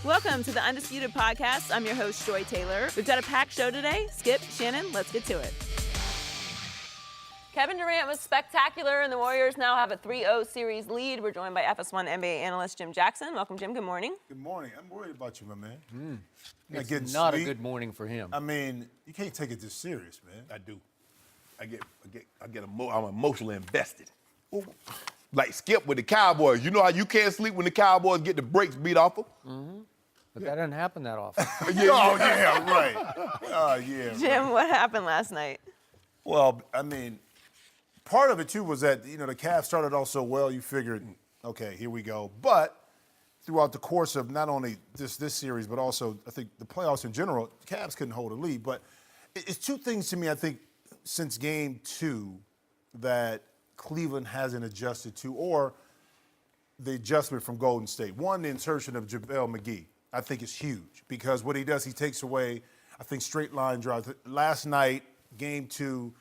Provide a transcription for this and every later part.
Welcome to the Undisputed Podcast. I'm your host, Joy Taylor. We've got a packed show today. Skip, Shannon, let's get to it. Kevin Durant was spectacular, and the Warriors now have a 3-0 series lead. We're joined by FS1 NBA analyst Jim Jackson. Welcome, Jim. Good morning. Good morning. I'm worried about you, my man. It's not a good morning for him. I mean, you can't take it this serious, man. I do. I'm emotionally invested. Ooh. Like Skip with the Cowboys. You know how you can't sleep when the Cowboys get the brakes beat off them? Mm-hmm. But that doesn't happen that often. Yeah. Jim, what happened last night? Well, I mean, part of it, too, was that, the Cavs started off so well, you figured, okay, here we go. But throughout the course of not only this series, but also, I think, the playoffs in general, the Cavs couldn't hold a lead. But it's two things to me, I think, since Game 2 that Cleveland hasn't adjusted to, or the adjustment from Golden State. One, the insertion of JaVale McGee, I think is huge, because what he does, he takes away, I think, straight line drives. Last night, Game 2,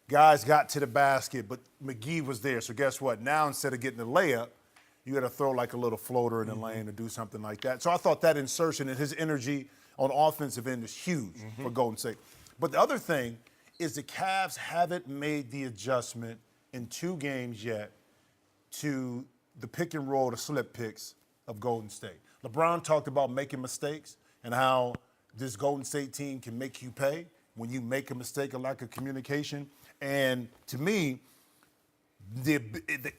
guys got to the basket, but McGee was there. So guess what? Now, instead of getting the layup, you got to throw like a little floater in the lane or do something like that. So I thought that insertion and his energy on offensive end is huge for Golden State. But the other thing is the Cavs haven't made the adjustment in 2 games yet to the pick and roll, the slip picks of Golden State. LeBron talked about making mistakes and how this Golden State team can make you pay when you make a mistake, a lack of communication. And to me, the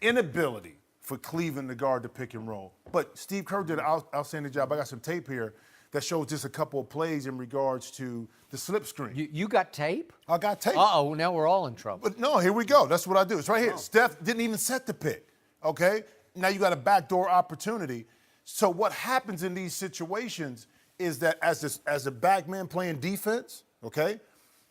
inability for Cleveland to guard the pick and roll. But Steve Kerr did an outstanding job. I got some tape here that shows just a couple of plays in regards to the slip screen. You got tape? I got tape. Uh-oh, now we're all in trouble. But no, here we go. That's what I do. It's right here. Steph didn't even set the pick, okay? Now you got a backdoor opportunity. So what happens in these situations is that as a back man playing defense, okay,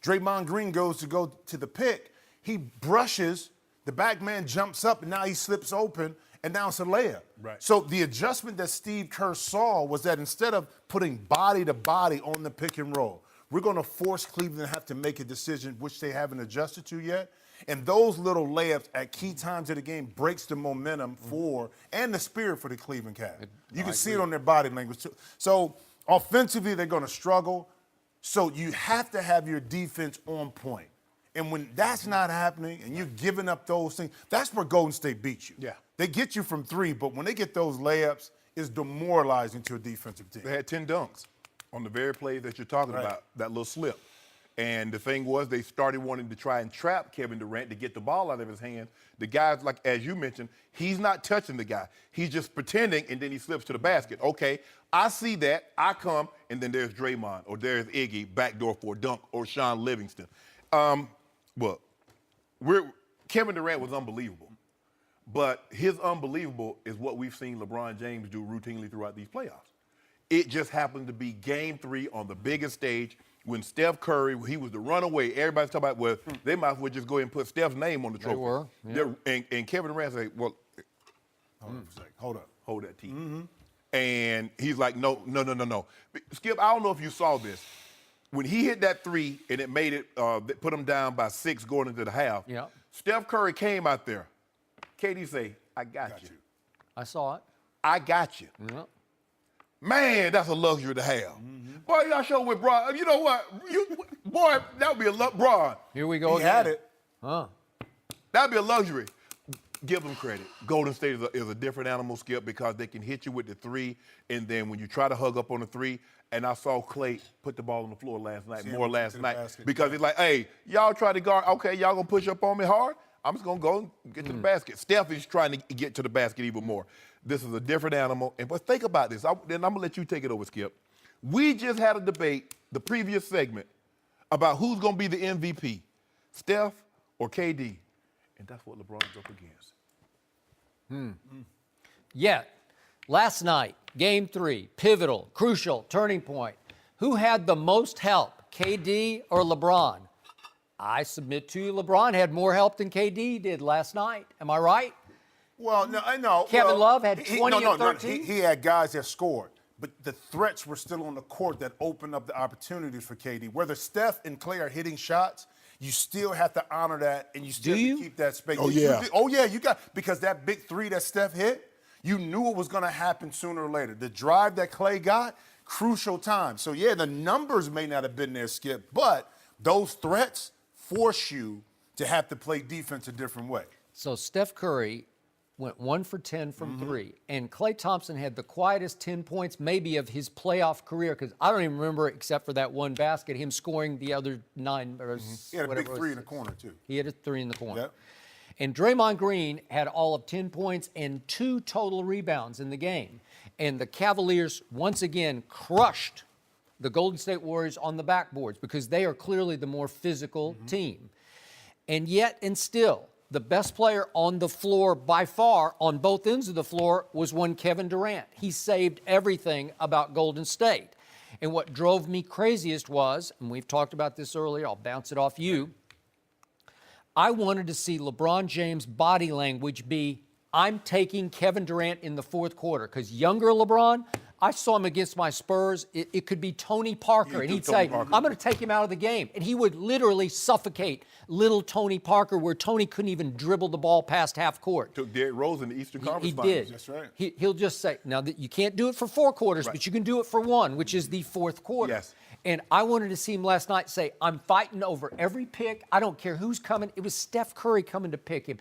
Draymond Green goes to the pick. He brushes, the back man jumps up, and now he slips open, and now it's a layup. Right. So the adjustment that Steve Kerr saw was that instead of putting body to body on the pick and roll, we're going to force Cleveland to have to make a decision, which they haven't adjusted to yet. And those little layups at key times of the game breaks the momentum for and the spirit for the Cleveland Cavs. You can see it on their body language too. So offensively, they're going to struggle. So you have to have your defense on point. And when that's not happening and you're giving up those things, that's where Golden State beats you. Yeah. They get you from 3, but when they get those layups, it's demoralizing to a defensive team. They had 10 dunks on the very play that you're talking about, that little slip. And the thing was, they started wanting to try and trap Kevin Durant to get the ball out of his hands. The guy's, like, as you mentioned, he's not touching the guy. He's just pretending, and then he slips to the basket. Okay, I see that. I come, and then there's Draymond, or there's Iggy, backdoor for a dunk, or Sean Livingston. Kevin Durant was unbelievable. But his unbelievable is what we've seen LeBron James do routinely throughout these playoffs. It just happened to be Game 3 on the biggest stage when Steph Curry, he was the runaway. Everybody's talking about, well, they might as well just go ahead and put Steph's name on the trophy. They were. Yeah. And Kevin Durant said, well, Hold up. hold that T. And he's like, no. Skip, I don't know if you saw this. When he hit that 3 and it made it, put him down by 6 going into the half, Steph Curry came out there. KD say, I got you. I saw it. I got you. Yep. Man, that's a luxury to have. Boy, y'all show with Bron. You know what? Boy, that would be a Bron. Here we go He again. had it. Huh. That'd be a luxury. Give them credit. Golden State is a different animal, Skip, because they can hit you with the 3, and then when you try to hug up on the 3, and I saw Klay put the ball on the floor last night, because he's like, hey, y'all try to guard, okay, y'all gonna push up on me hard? I'm just gonna go and get to the basket. Steph is trying to get to the basket even more. This is a different animal. But think about this. Then I'm gonna let you take it over, Skip. We just had a debate, the previous segment, about who's gonna be the MVP, Steph or KD. And that's what LeBron's up against. Yet, last night, Game 3, pivotal, crucial, turning point. Who had the most help, KD or LeBron? I submit to you, LeBron had more help than KD did last night. Am I right? Well, no, I know. Kevin Love had 20 and 13? He had guys that scored, but the threats were still on the court that opened up the opportunities for KD. Whether Steph and Klay are hitting shots, you still have to honor that, and you still have to keep that space. Oh, yeah. You got, because that big 3 that Steph hit, You knew it was going to happen sooner or later. The drive that Clay got, crucial time. So, yeah, the numbers may not have been there, Skip, but those threats force you to have to play defense a different way. So Steph Curry went 1 for 10 from 3, and Klay Thompson had the quietest 10 points maybe of his playoff career, because I don't even remember, except for that one basket, him scoring the other 9 or He had a big whatever it 3 was. in the corner, too. He had a 3 in the corner. Yep. And Draymond Green had all of 10 points and 2 total rebounds in the game. And the Cavaliers, once again, crushed the Golden State Warriors on the backboards because they are clearly the more physical team. And yet and still, the best player on the floor by far on both ends of the floor was one Kevin Durant. He saved everything about Golden State. And what drove me craziest was, and we've talked about this earlier, I'll bounce it off you, I wanted to see LeBron James' body language be, I'm taking Kevin Durant in the fourth quarter. Because younger LeBron, I saw him against my Spurs. It could be Tony Parker. And he'd say, I'm going to take him out of the game. And he would literally suffocate little Tony Parker, where Tony couldn't even dribble the ball past half court. Took Derrick Rose in the Eastern Conference He Finals. did. That's right. He'll just say, now that you can't do it for 4 quarters, but you can do it for 1, which is the fourth quarter. Yes. And I wanted to see him last night say, I'm fighting over every pick. I don't care who's coming. It was Steph Curry coming to pick him.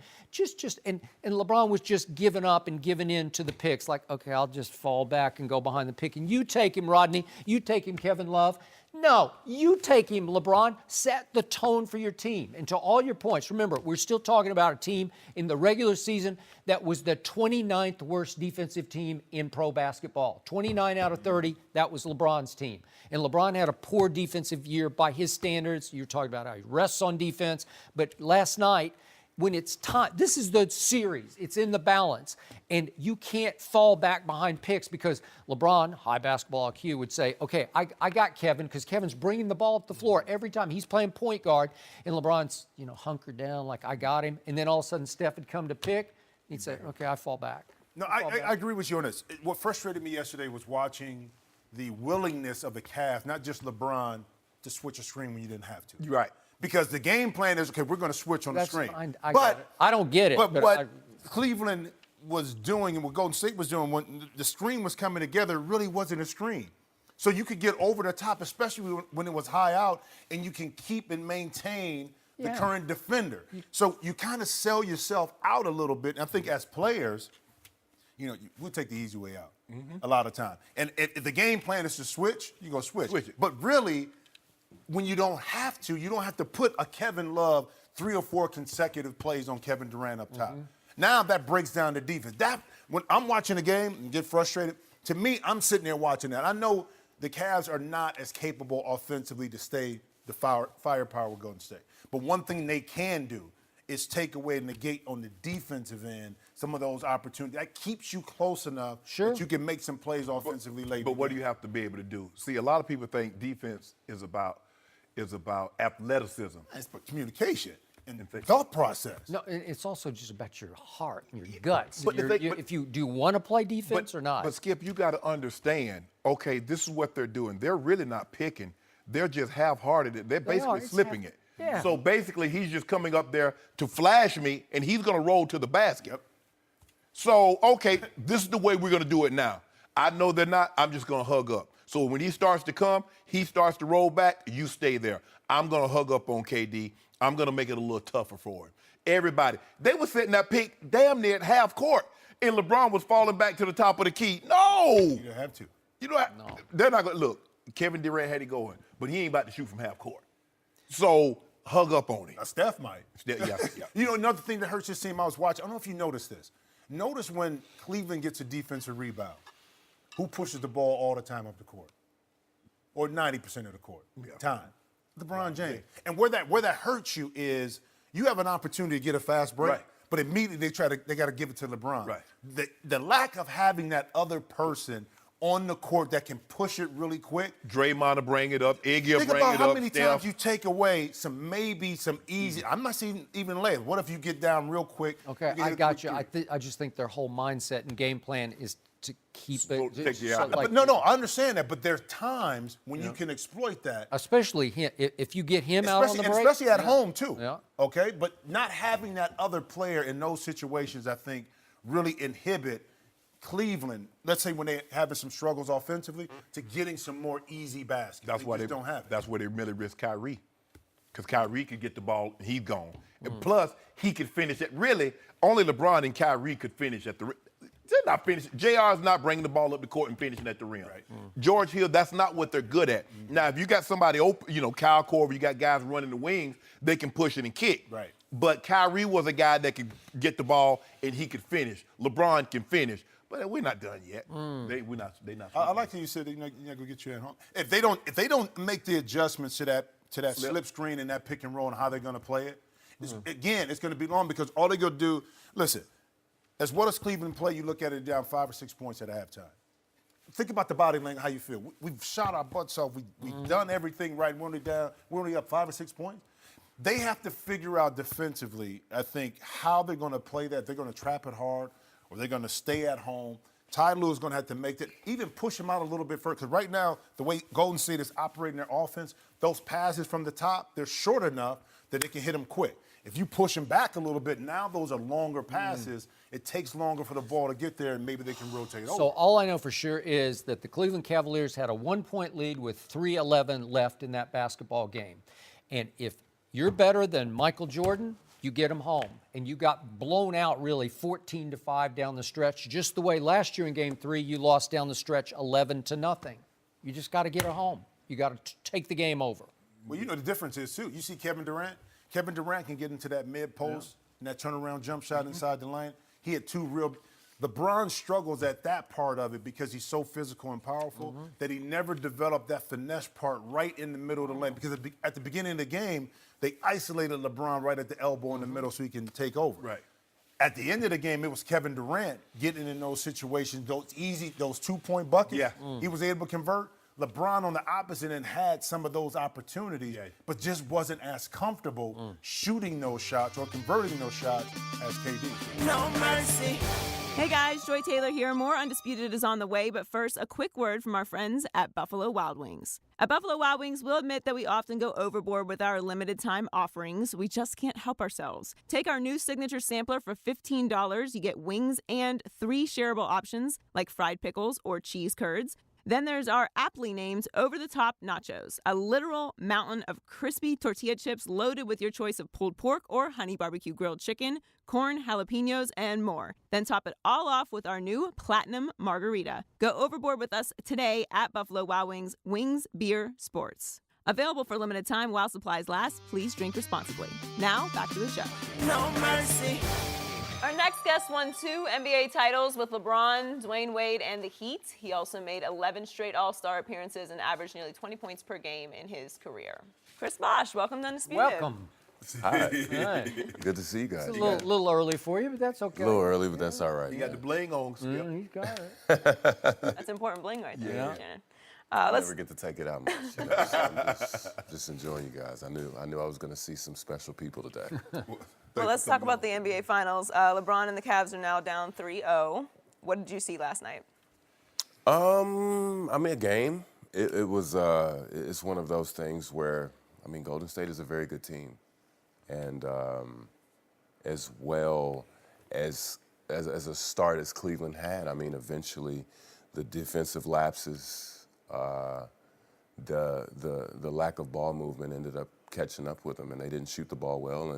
And LeBron was just giving up and giving in to the picks. Like, okay, I'll just fall back and go behind the pick. And you take him, Rodney. You take him, Kevin Love. No, you take him, LeBron. Set the tone for your team. And to all your points, remember, we're still talking about a team in the regular season that was the 29th worst defensive team in pro basketball. 29 out of 30, that was LeBron's team. And LeBron had a poor defensive year by his standards. You're talking about how he rests on defense. But last night, when it's time, this is the series. It's in the balance. And you can't fall back behind picks because LeBron, high basketball IQ, would say, okay, I got Kevin, because Kevin's bringing the ball up the floor every time. He's playing point guard, and LeBron's, hunkered down like, I got him. And then all of a sudden, Steph would come to pick. He'd say, okay, I fall back. No, I agree with you on this. What frustrated me yesterday was watching the willingness of the Cavs, not just LeBron, to switch a screen when you didn't have to. You're right. Because the game plan is, okay, we're going to switch on the screen. Fine. I don't get it. But what Cleveland was doing and what Golden State was doing when the screen was coming together really wasn't a screen. So you could get over the top, especially when it was high out, and you can keep and maintain the current defender. So you kind of sell yourself out a little bit. And I think as players, we'll take the easy way out a lot of time. And if the game plan is to switch, you're going to switch. Switch it. But really, when you don't have to put a Kevin Love 3 or 4 consecutive plays on Kevin Durant up top. Now that breaks down the defense. When I'm watching a game and get frustrated, to me, I'm sitting there watching that. I know the Cavs are not as capable offensively to stay the firepower with Golden State. But one thing they can do is take away and negate on the defensive end some of those opportunities. That keeps you close enough that you can make some plays offensively late. But what do you have to be able to do? See, a lot of people think defense is about athleticism. It's about communication and thought process. No, it's also just about your heart and your guts. But If you do you want to play defense or not? But Skip, you got to understand, okay, this is what they're doing. They're really not picking. They're just half-hearted. They're basically slipping it. Yeah. So basically, he's just coming up there to flash me, and he's going to roll to the basket. Yep. So, okay, this is the way we're going to do it now. I know they're not. I'm just going to hug up. So when he starts to come, he starts to roll back, you stay there. I'm going to hug up on KD. I'm going to make it a little tougher for him. Everybody. They were setting that pick damn near at half court, and LeBron was falling back to the top of the key. No! You don't have to. They're not going to. Look, Kevin Durant had it going, but he ain't about to shoot from half court. So hug up on him. Steph might. Yeah. Another thing that hurts this team I was watching, I don't know if you noticed this. Notice when Cleveland gets a defensive rebound, who pushes the ball all the time up the court? Or 90% of the court time? LeBron James. And where that hurts you is you have an opportunity to get a fast break, but immediately they got to give it to LeBron. Right. The lack of having that other person on the court that can push it really quick. Draymond will bring it up. Iggy will bring it up. Think about how many Steph. times you take away some easy. I'm not saying even layers. What if you get down real quick? Okay, I got you. I just think their whole mindset and game plan is to keep it. Take you out. But no, I understand that. But there's times when you can exploit that. Especially him, if you get him out on the break. Especially at home, too. Yeah. Okay? But not having that other player in those situations, I think, really inhibit Cleveland, let's say when they're having some struggles offensively, to getting some more easy baskets. That's why just don't have it. That's where they really risk Kyrie, because Kyrie could get the ball and he's gone. And plus, he could finish it. Really, only LeBron and Kyrie could finish at the rim. They're not finishing. JR is not bringing the ball up the court and finishing at the rim. Right. George Hill, that's not what they're good at. Now, if you got somebody open, Kyle Korver, you got guys running the wings, they can push it and kick. Right. But Kyrie was a guy that could get the ball and he could finish. LeBron can finish. But we're not done yet. They're not. I like how you said you're not gonna get you at home. If they don't make the adjustments to that slip screen and that pick and roll and how they're gonna play it, it's gonna be long because all they're gonna do. Listen, as well as Cleveland play, you look at it down 5 or 6 points at halftime. Think about the body language, how you feel. We've shot our butts off. We've done everything right. We're only up 5 or 6 points. They have to figure out defensively, I think, how they're going to play that. They're going to trap it hard, or they're going to stay at home. Ty Lue is going to have to make that, even push him out a little bit further. Because right now, the way Golden State is operating their offense, those passes from the top, they're short enough that they can hit them quick. If you push them back a little bit, now those are longer passes. It takes longer for the ball to get there, and maybe they can rotate over. So all I know for sure is that the Cleveland Cavaliers had a 1-point lead with 3:11 left in that basketball game. And if you're better than Michael Jordan, you get them home. And you got blown out really 14-5 down the stretch, just the way last year in Game 3 you lost down the stretch 11-0. You just got to get it home. You got to take the game over. Well, the difference is, too, you see Kevin Durant. Kevin Durant can get into that mid-post and that turnaround jump shot inside the lane. He had two real – LeBron struggles at that part of it because he's so physical and powerful that he never developed that finesse part right in the middle of the lane. Because at the beginning of the game, they isolated LeBron right at the elbow in the middle so he can take over. Right. At the end of the game, it was Kevin Durant getting in those situations, those 2-point buckets. Yeah. He was able to convert. LeBron on the opposite end had some of those opportunities, but just wasn't as comfortable shooting those shots or converting those shots as KD. No mercy. Hey guys, Joy Taylor here. More Undisputed is on the way, but first, a quick word from our friends at Buffalo Wild Wings. At Buffalo Wild Wings, we'll admit that we often go overboard with our limited time offerings. We just can't help ourselves. Take our new signature sampler for $15. You get wings and 3 shareable options like fried pickles or cheese curds. Then there's our aptly named over-the-top nachos, a literal mountain of crispy tortilla chips loaded with your choice of pulled pork or honey barbecue grilled chicken, corn, jalapenos, and more. Then top it all off with our new Platinum Margarita. Go overboard with us today at Buffalo Wild Wings, Wings, Beer, Sports. Available for limited time while supplies last. Please drink responsibly. Now, back to the show. No mercy. Our next guest won 2 NBA titles with LeBron, Dwayne Wade, and the Heat. He also made 11 straight All-Star appearances and averaged nearly 20 points per game in his career. Chris Bosh, welcome to Undisputed. Welcome. Hi. Hi. Good to see you guys. It's a little early for you, but that's okay. A little early, but that's all right. You got the bling on, Skip. He's got it. That's important bling right there, Yeah. Shannon. I Let's never get to take it out much. So I'm just enjoying you guys. I knew I was going to see some special people today. Well, let's talk about the NBA Finals. LeBron and the Cavs are now down 3-0. What did you see last night? A game. It was. It's one of those things where Golden State is a very good team, and as well as a start as Cleveland had. Eventually, the defensive lapses, the lack of ball movement ended up catching up with them, and they didn't shoot the ball well,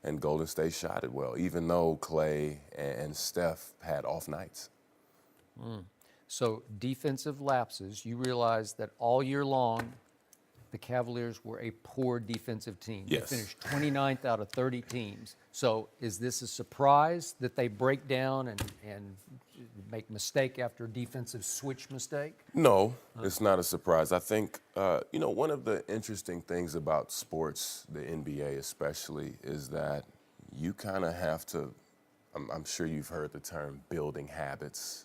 and Golden State shot it well, even though Clay and Steph had off nights. So defensive lapses, you realize that all year long, the Cavaliers were a poor defensive team. Yes. They finished 29th out of 30 teams. So is this a surprise that they break down and make mistake after defensive switch mistake? No, it's not a surprise. I think, one of the interesting things about sports, the NBA especially, is that you kind of have to, I'm sure you've heard the term building habits.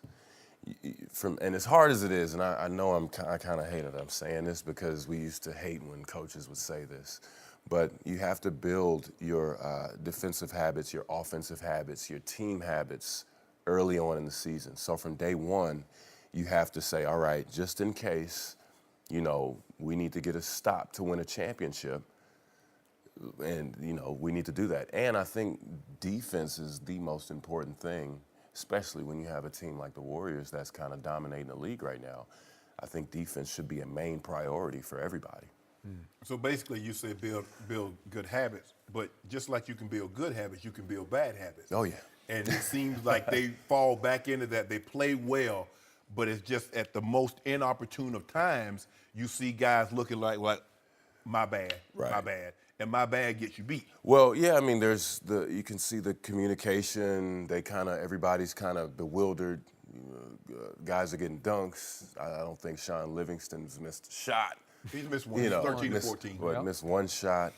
And as hard as it is, and I know I kind of hate it, I'm saying this because we used to hate when coaches would say this, but you have to build your defensive habits, your offensive habits, your team habits early on in the season. So from day one, you have to say, all right, just in case, we need to get a stop to win a championship, and, we need to do that. And I think defense is the most important thing, especially when you have a team like the Warriors that's kind of dominating the league right now. I think defense should be a main priority for everybody. So basically, you say build good habits, but just like you can build good habits, you can build bad habits. Oh, yeah. And it seems like they fall back into that. They play well, but it's just at the most inopportune of times you see guys looking like my bad, my Right. bad, and my bad gets you beat. Well, yeah, I mean, you can see the communication. Everybody's kind of bewildered. Guys are getting dunks. I don't think Sean Livingston's missed a shot. He's missed one. You He's know, 13 to 14. missed one shot.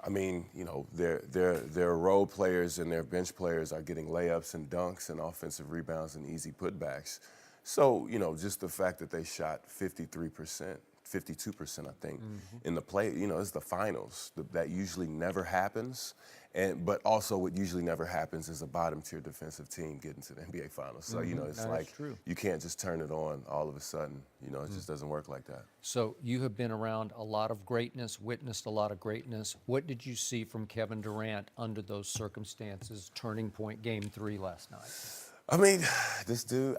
I mean, their role players and their bench players are getting layups and dunks and offensive rebounds and easy putbacks. So, just the fact that they shot 53%, 52%, I think, in the play, it's the finals. That usually never happens. But also what usually never happens is a bottom-tier defensive team getting to the NBA Finals. So, it's like true. you can't just turn it on all of a sudden. It just doesn't work like that. So you have been around a lot of greatness, witnessed a lot of greatness. What did you see from Kevin Durant under those circumstances, turning point game 3 last night? I mean, this dude,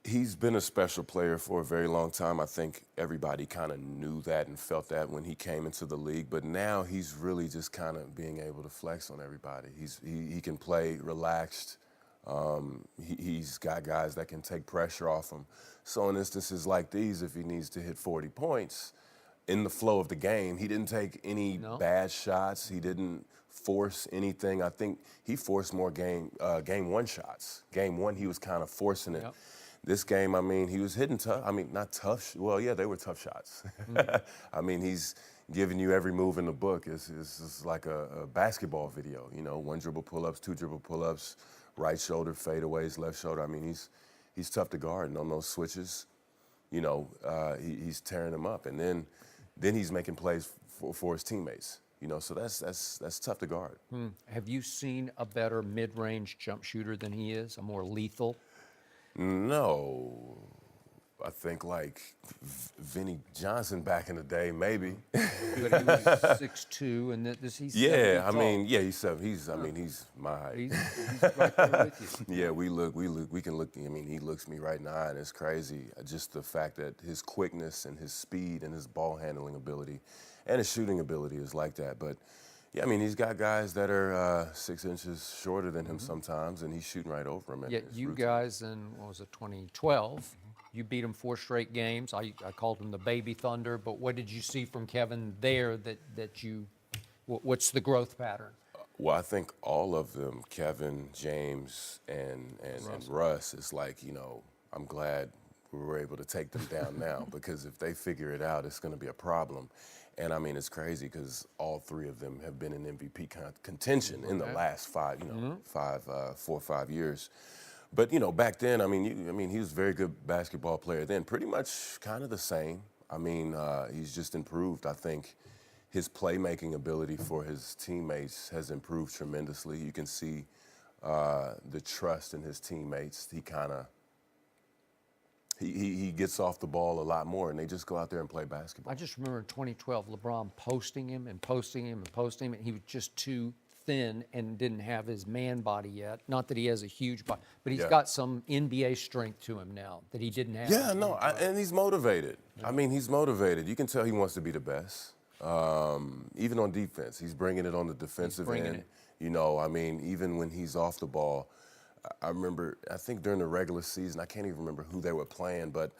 he's been a special player for a very long time. I think everybody kind of knew that and felt that when he came into the league. But now he's really just kind of being able to flex on everybody. He can play relaxed. He's got guys that can take pressure off him. So in instances like these, if he needs to hit 40 points, in the flow of the game, he didn't take any bad shots. He didn't force anything. I think he forced more game 1 shots. Game 1, he was kind of forcing it. Yep. This game, he was hitting tough. Not tough. Well, yeah, they were tough shots. He's giving you every move in the book. It's like a basketball video. 1 dribble pull-ups, 2 dribble pull-ups, right shoulder fadeaways, left shoulder. He's tough to guard, and on those switches, he's tearing them up. And then he's making plays for his teammates. So that's tough to guard. Have you seen a better mid-range jump shooter than he is, a more lethal? No, I think like Vinnie Johnson back in the day, maybe. But he was 6'2", and he's Yeah, 7 feet tall. he's 7. He's my height. He's right there with you. Yeah, we can look. He looks me right in the eye, and it's crazy. Just the fact that his quickness and his speed and his ball handling ability, and his shooting ability is like that. But yeah, he's got guys that are 6 inches shorter than him sometimes, and he's shooting right over him. Yet you guys in, 2012, you beat him 4 straight games. I called him the Baby Thunder, but what did you see from Kevin there what's the growth pattern? Well, I think all of them, Kevin, James, and Russ, is like, I'm glad we were able to take them down now, because if they figure it out, it's going to be a problem. And it's crazy because all 3 of them have been in MVP contention in the last 4 or 5 years. But back then, he was a very good basketball player then. Pretty much kind of the same. He's just improved. I think his playmaking ability for his teammates has improved tremendously. You can see the trust in his teammates. He gets off the ball a lot more, and they just go out there and play basketball. I just remember in 2012, LeBron posting him, and he was just too thin and didn't have his man body yet. Not that he has a huge body, but he's got some NBA strength to him now that he didn't have. Yeah, no, and he's motivated. He's motivated. You can tell he wants to be the best. Even on defense, he's bringing it on the defensive end. Even when he's off the ball, I think during the regular season, I can't even remember who they were playing, but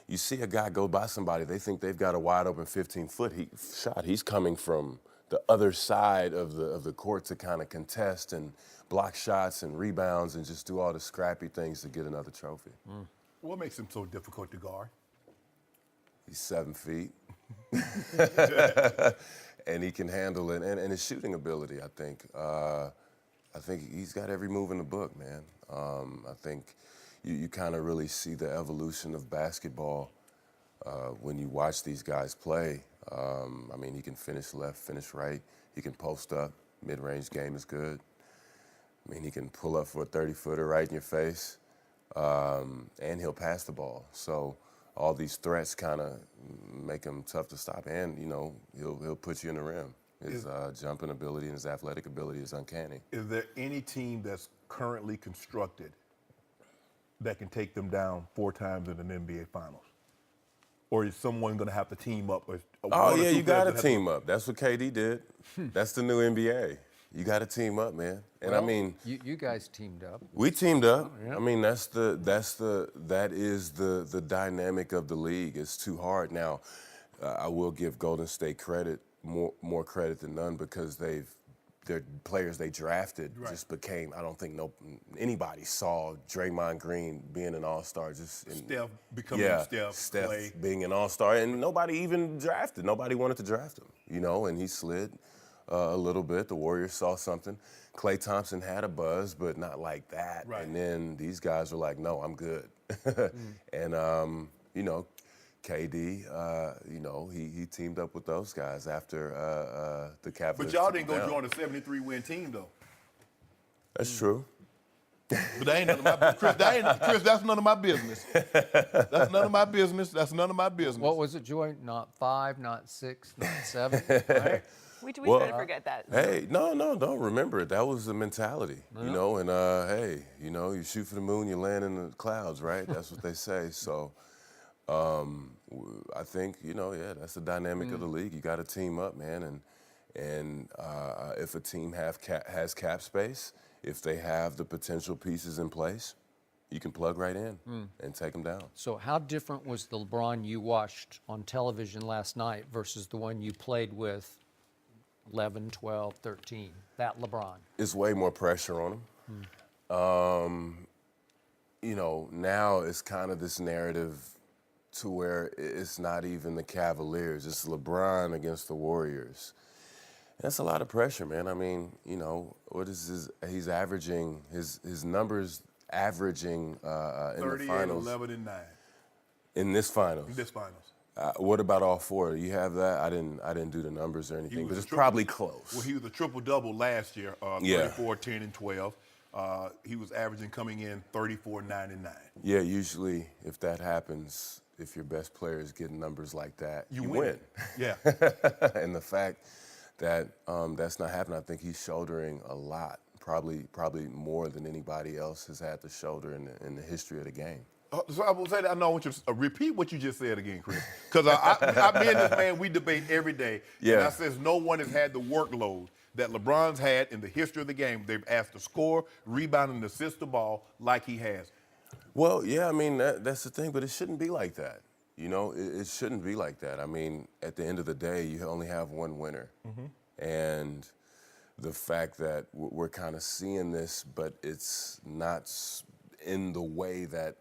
you see a guy go by somebody, they think they've got a wide open 15-foot shot. He's coming from the other side of the court to kind of contest and block shots and rebounds and just do all the scrappy things to get another trophy. What makes him so difficult to guard? He's 7 feet. And he can handle it. And his shooting ability, I think he's got every move in the book, man. I think you kind of really see the evolution of basketball when you watch these guys play. He can finish left, finish right. He can post up. Mid-range game is good. He can pull up for a 30-footer right in your face. And he'll pass the ball. So all these threats kind of make him tough to stop. And, he'll put you in the rim. His jumping ability and his athletic ability is uncanny. Is there any team that's currently constructed that can take them down 4 times in an NBA Finals? Or is someone going to have to team up? Oh, yeah, you got to team up. That's what KD did. That's the new NBA. You got to team up, man. And Well, I mean, you guys teamed up. we teamed up. Yeah. I mean, that is the dynamic of the league. It's too hard. Now, I will give Golden State credit, more credit than none, because their players they drafted just became. I don't think anybody saw Draymond Green being an all-star. Steph becoming Steph Clay. being an all-star, and nobody even drafted. Nobody wanted to draft him, and he slid a little bit. The Warriors saw something. Klay Thompson had a buzz, but not like that. Right. And then these guys were like, "No, I'm good." And KD, he teamed up with those guys after the Cavaliers. But y'all took didn't him go down. join a 73-win team, though. That's true. But that ain't none of my Chris, that's none of my business. That's none of my business. That's none of my business. What was it, Joy? Not 5, not 6, not 7. Right? We Well, try to forget that. Hey, no, don't remember it. That was the mentality, and hey, you shoot for the moon, you land in the clouds, right? That's what they say. So, I think that's the dynamic of the league. You got to team up, man, and if a team has cap space, if they have the potential pieces in place, you can plug right in and take them down. So how different was the LeBron you watched on television last night versus the one you played with 11, 12, 13, that LeBron? It's way more pressure on him. Now it's kind of this narrative to where it's not even the Cavaliers, it's LeBron against the Warriors. That's a lot of pressure, man. I mean, what is he's averaging, his numbers averaging in the 38, finals. 11, and 9. In this finals. In this finals. What about all 4? You have that? I didn't do the numbers or anything, but it's probably close. Well, he was a triple-double last year, 34, 10, and 12. He was averaging coming in 34, 9, and 9. Yeah, usually if that happens, if your best player is getting numbers like that, you win. Yeah. And the fact that that's not happening, I think he's shouldering a lot, probably more than anybody else has had to shoulder in the history of the game. So I will say that I want you to repeat what you just said again, Chris. Because me and this man, we debate every day. Yeah. And I says no one has had the workload that LeBron's had in the history of the game. They've asked to score, rebound, and assist the ball like he has. Well, yeah, I mean, that's the thing, but it shouldn't be like that. It shouldn't be like that. I mean, at the end of the day, you only have one winner. And the fact that we're kind of seeing this, but it's not in the way that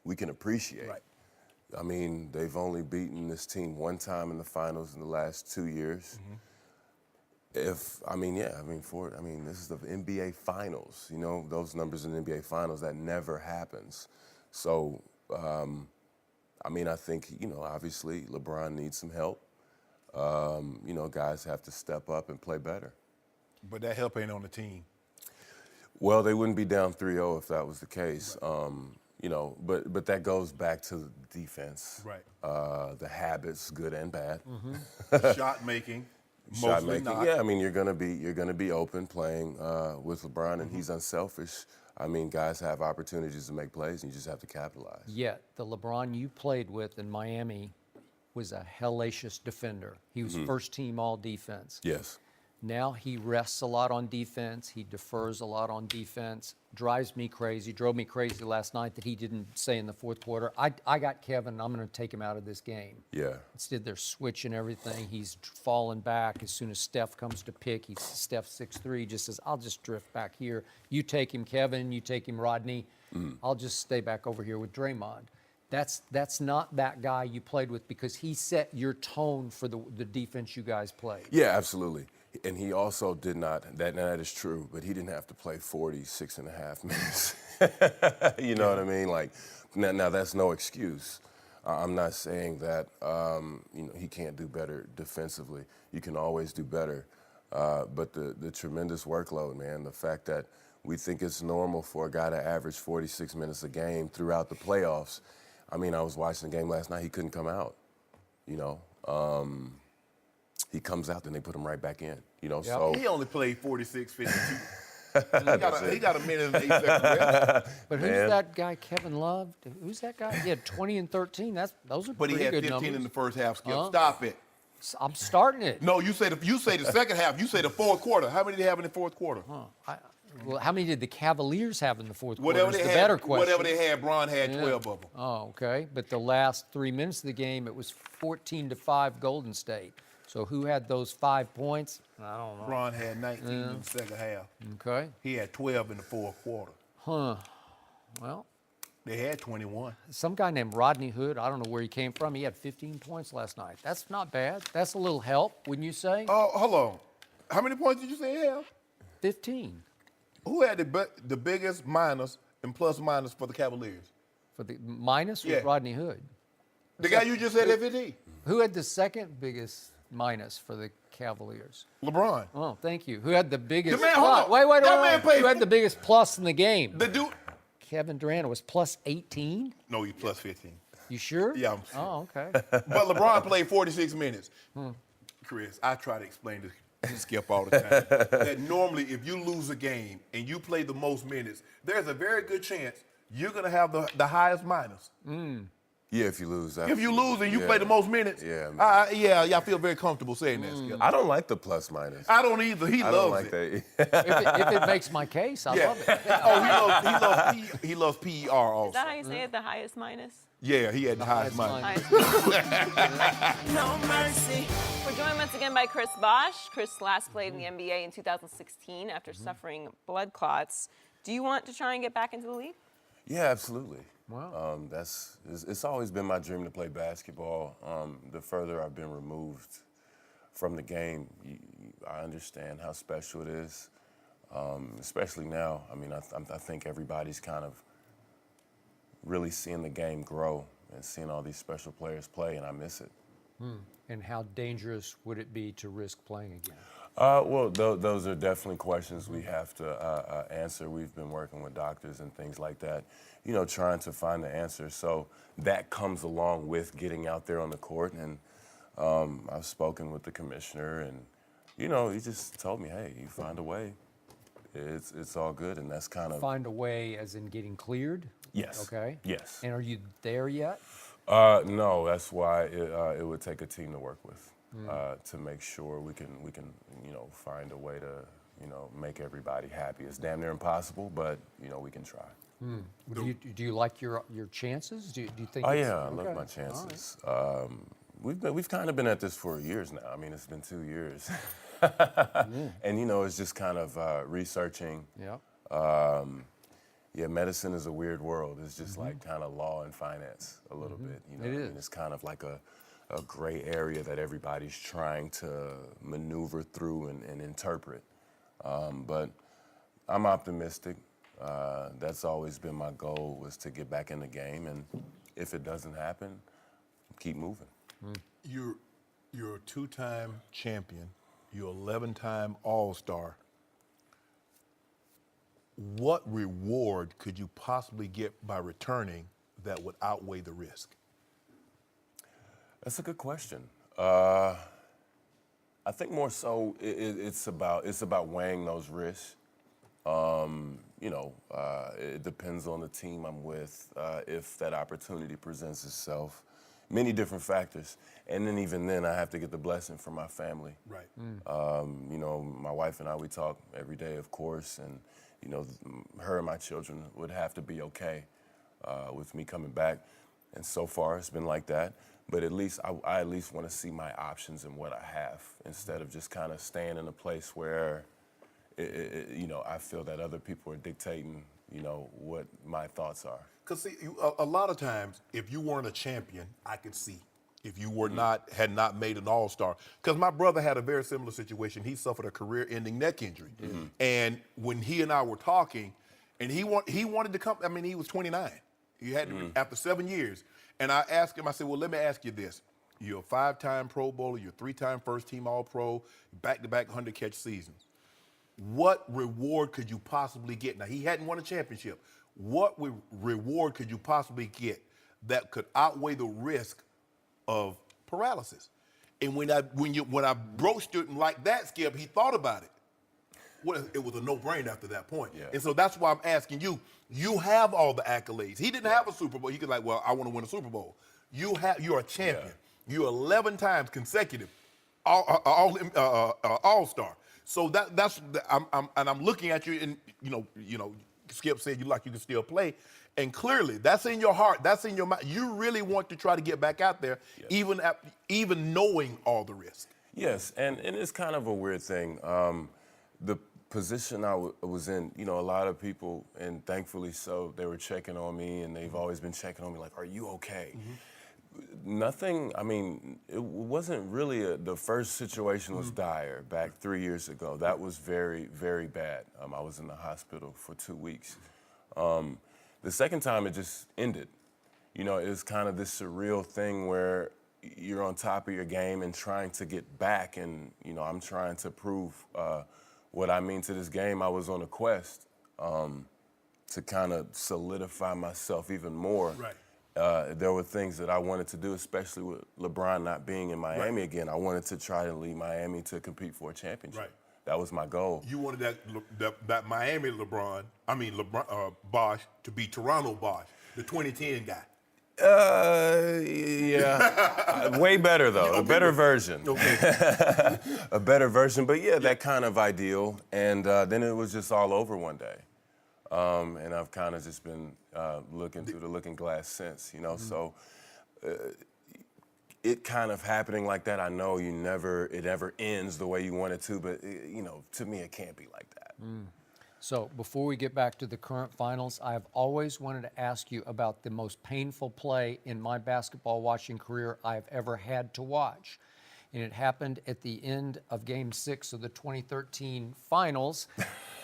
we can appreciate. Right. I mean, they've only beaten this team one time in the finals in the last 2 years. This is the NBA Finals. Those numbers in the NBA Finals, that never happens. So, I think, obviously LeBron needs some help. Guys have to step up and play better. But that help ain't on the team. Well, they wouldn't be down 3-0 if that was the case. Right. But that goes back to the defense. Right. The habits, good and bad. Shot making. Shot Mostly making. not. Yeah, I mean, you're gonna be open playing with LeBron, and he's unselfish. I mean, guys have opportunities to make plays, and you just have to capitalize. Yet the LeBron you played with in Miami was a hellacious defender. He was first team all defense. Yes. Now he rests a lot on defense. He defers a lot on defense. Drove me crazy last night that he didn't say in the fourth quarter, I got Kevin, I'm going to take him out of this game. Yeah. Instead, they're switching everything. He's falling back. As soon as Steph comes to pick, Steph 6'3", just says, I'll just drift back here. You take him, Kevin. You take him, Rodney. I'll just stay back over here with Draymond. That's not that guy you played with, because he set your tone for the defense you guys played. Yeah, absolutely. And he also did not, that is true, but he didn't have to play 46.5 minutes. You know what I mean? Like, now that's no excuse. I'm not saying that, he can't do better defensively. You can always do better. But the tremendous workload, man, the fact that we think it's normal for a guy to average 46 minutes a game throughout the playoffs. I mean, I was watching the game last night, he couldn't come out, he comes out, then they put him right back in. He only played 46, 52. he got a minute and 8 seconds left. But who's that guy, Kevin Love? Who's that guy? He had 20 and 13. Those are But pretty he had good 15 numbers. in the first half, Skip. Stop it. I'm starting it. No, you say the second half. You say the fourth quarter. How many did they have in the fourth quarter? Well, how many did the Cavaliers have in the fourth quarter? Whatever Is they the had, better question. whatever they had, Bron had 12 of them. Oh, okay. But the last 3 minutes of the game, it was 14-5 Golden State. So who had those 5 points? I don't know. Bron had 19 in the second half. Okay. He had 12 in the fourth quarter. Huh. Well, They had 21. some guy named Rodney Hood, I don't know where he came from. He had 15 points last night. That's not bad. That's a little help, wouldn't you say? Oh, hold on. How many points did you say he had? 15 Who had the biggest minus and plus minus for the Cavaliers? for the minus was Yeah. Rodney Hood. The guy you just said had 15. Who had the second biggest minus for the Cavaliers? LeBron. Oh, thank you. Who had the biggest? The man- hold plus? on. Wait. That man played- Who had the biggest plus in the game? The dude. Kevin Durant was plus 18. No, he's plus 15. You sure? Yeah, I'm sure. Oh, okay. But LeBron played 46 minutes. Chris, I try to explain to Skip all the time that normally if you lose a game and you play the most minutes, there's a very good chance you're going to have the highest minus. Yeah, if you lose. If you lose and you play the most minutes, Yeah, I feel very comfortable saying that, Skip. I don't like the plus minus. I don't either. He I loves don't like it. that. if it makes my case, I love it. Oh, he loves PER also. Is that how you say it? The highest minus? Yeah, he had the highest minus. No mercy. We're joined once again by Chris Bosh. Chris last played in the NBA in 2016 after suffering blood clots. Do you want to try and get back into the league? Yeah, absolutely. Wow. It's always been my dream to play basketball. The further I've been removed from the game, I understand how special it is, especially now. I mean, I think everybody's kind of really seeing the game grow and seeing all these special players play, and I miss it. And how dangerous would it be to risk playing again? Well, those are definitely questions we have to answer. We've been working with doctors and things like that, trying to find the answer. So that comes along with getting out there on the court. And I've spoken with the commissioner, and, he just told me, hey, you find a way. It's all good, and that's kind of... Find a way as in getting cleared? Yes. Okay. Yes. And are you there yet? No, that's why it would take a team to work with. To make sure we can find a way to make everybody happy. It's damn near impossible, but we can try. Do you like your chances? Do you think? Oh it's- yeah, I love okay. my chances. We've kind of been at this for years now. I mean, it's been 2 years, and it's just kind of researching. Yeah. Yeah, medicine is a weird world. It's just like kind of law and finance a little bit. It is. I mean, it's kind of like a gray area that everybody's trying to maneuver through and interpret. But I'm optimistic. That's always been my goal, was to get back in the game. And if it doesn't happen, keep moving. You're a two-time champion. You're 11-time All-Star. What reward could you possibly get by returning that would outweigh the risk? That's a good question. I think more so it's about weighing those risks. It depends on the team I'm with, if that opportunity presents itself. Many different factors, and then even then, I have to get the blessing from my family. Right. My wife and I, we talk every day, of course, and her and my children would have to be okay with me coming back, and so far it's been like that. But at least I at least want to see my options and what I have, instead of just kind of staying in a place where I feel that other people are dictating what my thoughts are. Because see, a lot of times, if you weren't a champion, I could see. If you were had not made an All-Star. Because my brother had a very similar situation. He suffered a career-ending neck injury. And when he and I were talking, and he wanted to come, I mean, he was 29. He had to, after 7 years. And I asked him, I said, well, let me ask you this. You're a 5-time Pro Bowler, you're a 3-time first-team All-Pro, back-to-back 100-catch seasons. What reward could you possibly get? Now, he hadn't won a championship. What reward could you possibly get that could outweigh the risk of paralysis? And when I broached it like that, Skip, he thought about it. Well, it was a no-brainer after that point. Yeah. And so that's why I'm asking you. You have all the accolades. He didn't have a Super Bowl. He could like, well, I want to win a Super Bowl. You're a champion. You're 11 times consecutive all-star. So I'm looking at you, and Skip said you can still play, and clearly that's in your heart, that's in your mind. You really want to try to get back out there, even knowing all the risk. Yes, and it's kind of a weird thing. The position I was in, a lot of people, and thankfully so, they were checking on me, and they've always been checking on me like, are you okay? Nothing, it wasn't really the first situation was dire back 3 years ago. That was very, very bad. I was in the hospital for 2 weeks. The second time it just ended. It was kind of this surreal thing where you're on top of your game and trying to get back, and I'm trying to prove what I mean to this game. I was on a quest to kind of solidify myself even more. Right. There were things that I wanted to do, especially with LeBron not being in Miami again. I wanted to try to lead Miami to compete for a championship. Right. That was my goal. You wanted that Miami Bosh to be Toronto Bosh, the 2010 guy. Yeah. Way better, though. A better version. Okay. A better version. But, yeah, that kind of ideal. And then it was just all over one day. And I've kind of just been looking through the looking glass since, So it kind of happening like that, I know it never ends the way you want it to, but, to me, it can't be like that. So before we get back to the current finals, I've always wanted to ask you about the most painful play in my basketball watching career I've ever had to watch. And it happened at the end of Game 6 of the 2013 finals.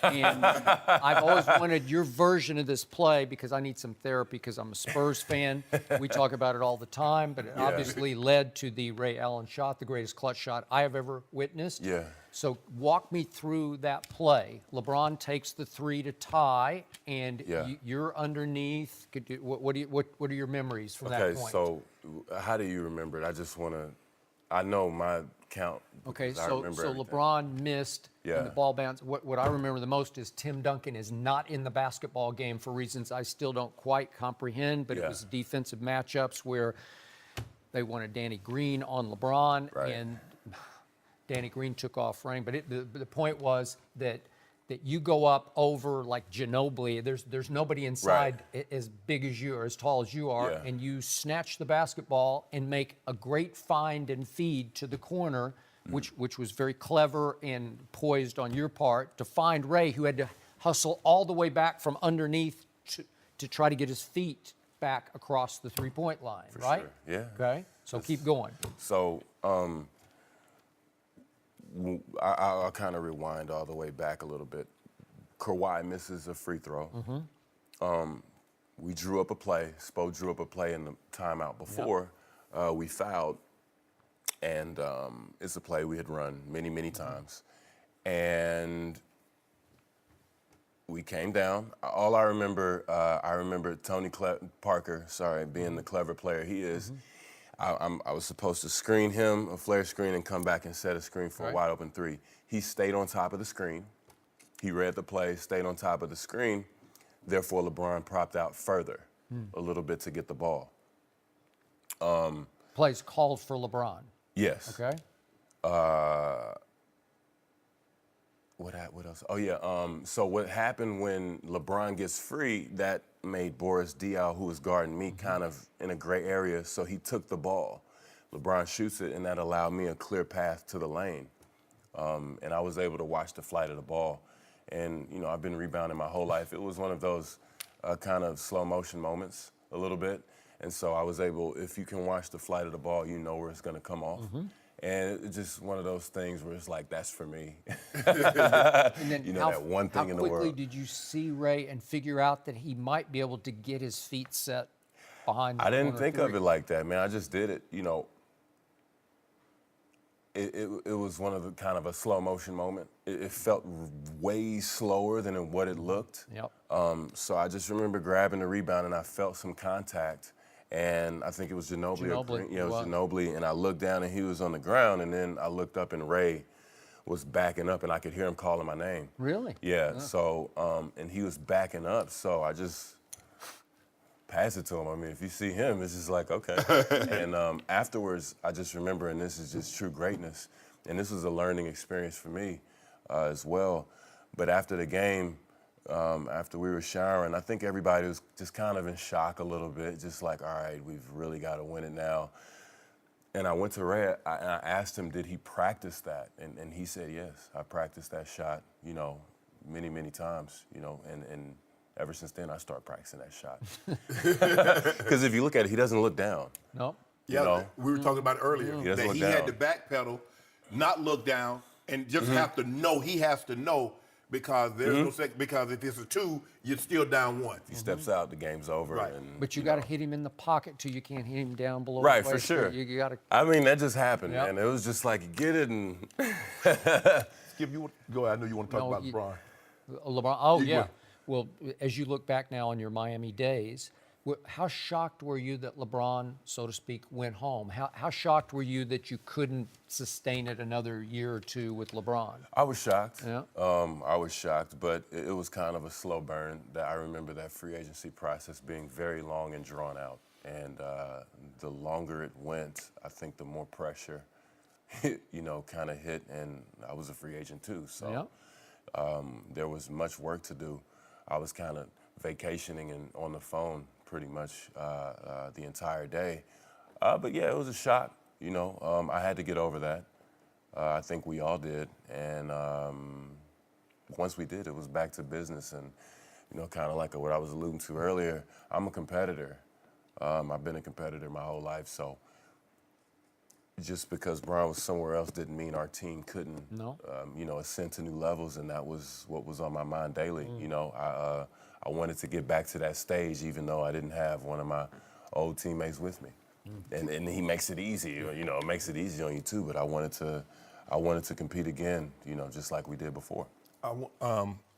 And I've always wanted your version of this play because I need some therapy because I'm a Spurs fan. We talk about it all the time, but it obviously led to the Ray Allen shot, the greatest clutch shot I have ever witnessed. Yeah. So walk me through that play. LeBron takes the three to tie, and you're underneath. What are your memories from that point? Okay, so how do you remember it? I just want to. I know my count. Okay, so LeBron missed and the ball bounced. What I remember the most is Tim Duncan is not in the basketball game for reasons I still don't quite comprehend, but it was defensive matchups where they wanted Danny Green on LeBron, and Danny Green took off running. But the point was that you go up over like Ginobili. There's nobody inside as big as you or as tall as you are, and you snatch the basketball and make a great find and feed to the corner, which was very clever and poised on your part to find Ray, who had to hustle all the way back from underneath to try to get his feet back across the three-point line, right? Sure. Yeah. Okay. So keep going. So I'll kind of rewind all the way back a little bit. Kawhi misses a free throw. We drew up a play. Spo drew up a play in the timeout before we fouled. And it's a play we had run many, many times. And we came down. All I remember Tony Parker, being the clever player he is. I was supposed to screen him, a flare screen, and come back and set a screen for a wide open three. He stayed on top of the screen. He read the play, stayed on top of the screen. Therefore, LeBron propped out further a little bit to get the ball. Plays called for LeBron. Yes. Okay. What else? Oh, yeah. So what happened when LeBron gets free, that made Boris Diaw, who was guarding me, kind of in a gray area, so he took the ball. LeBron shoots it, and that allowed me a clear path to the lane. And I was able to watch the flight of the ball. And, I've been rebounding my whole life. It was one of those kind of slow motion moments a little bit. And so I was able, if you can watch the flight of the ball, you know where it's going to come off. And it's just one of those things where it's like, that's for me. And then that one thing in the world. How quickly did you see Ray and figure out that he might be able to get his feet set behind the I didn't corner think three? of it like that, man. I just did it. It was one of the kind of a slow motion moment. It felt way slower than what it looked. Yep. So I just remember grabbing the rebound and I felt some contact. And I think it was Ginobili. Ginobili, Yeah, it was it was. Ginobili. And I looked down and he was on the ground. And then I looked up and Ray was backing up and I could hear him calling my name. Really? Yeah. So, and he was backing up. So I just passed it to him. I mean, if you see him, it's just like, okay. And afterwards, I just remember, and this is just true greatness. And this was a learning experience for me as well. But after the game, after we were showering, I think everybody was just kind of in shock a little bit, just like, all right, we've really got to win it now. And I went to Ray and I asked him, did he practice that? And he said, yes, I practiced that shot, you know, many, many times, you know, and ever since then I started practicing that shot. Because if you look at it, he doesn't look down. No. Yeah, You know? we were talking about it earlier He doesn't that look he had down. to backpedal, not look down, and just have to know. He has to know because there's no second. Because if it's a 2, you're still down 1. He steps out, the game's over. Right. And, But you got to hit him in the pocket too. You can't hit him down below. Right, the for waist. sure. You got to. I mean, that just happened, Yep. man. It was just like, get it and Skip, go ahead. I know you want to talk about LeBron. LeBron. Oh, You yeah. would. Well, as you look back now on your Miami days, how shocked were you that LeBron, so to speak, went home? How shocked were you that you couldn't sustain it another year or 2 with LeBron? I was shocked. Yeah. I was shocked, but it was kind of a slow burn. That I remember that free agency process being very long and drawn out. And the longer it went, I think the more pressure, you know, kind of hit. And I was a free agent too, so there was much work to do. I was kind of vacationing and on the phone pretty much the entire day. But yeah, it was a shock. You know, I had to get over that. I think we all did. And once we did, it was back to business. And, you know, kind of like what I was alluding to earlier, I'm a competitor. I've been a competitor my whole life. So just because Brian was somewhere else didn't mean our team couldn't, you know, ascend to new levels. And that was what was on my mind daily. You know, I wanted to get back to that stage, even though I didn't have one of my old teammates with me. And he makes it easy, you know, it makes it easy on you too. But I wanted to compete again, you know, just like we did before.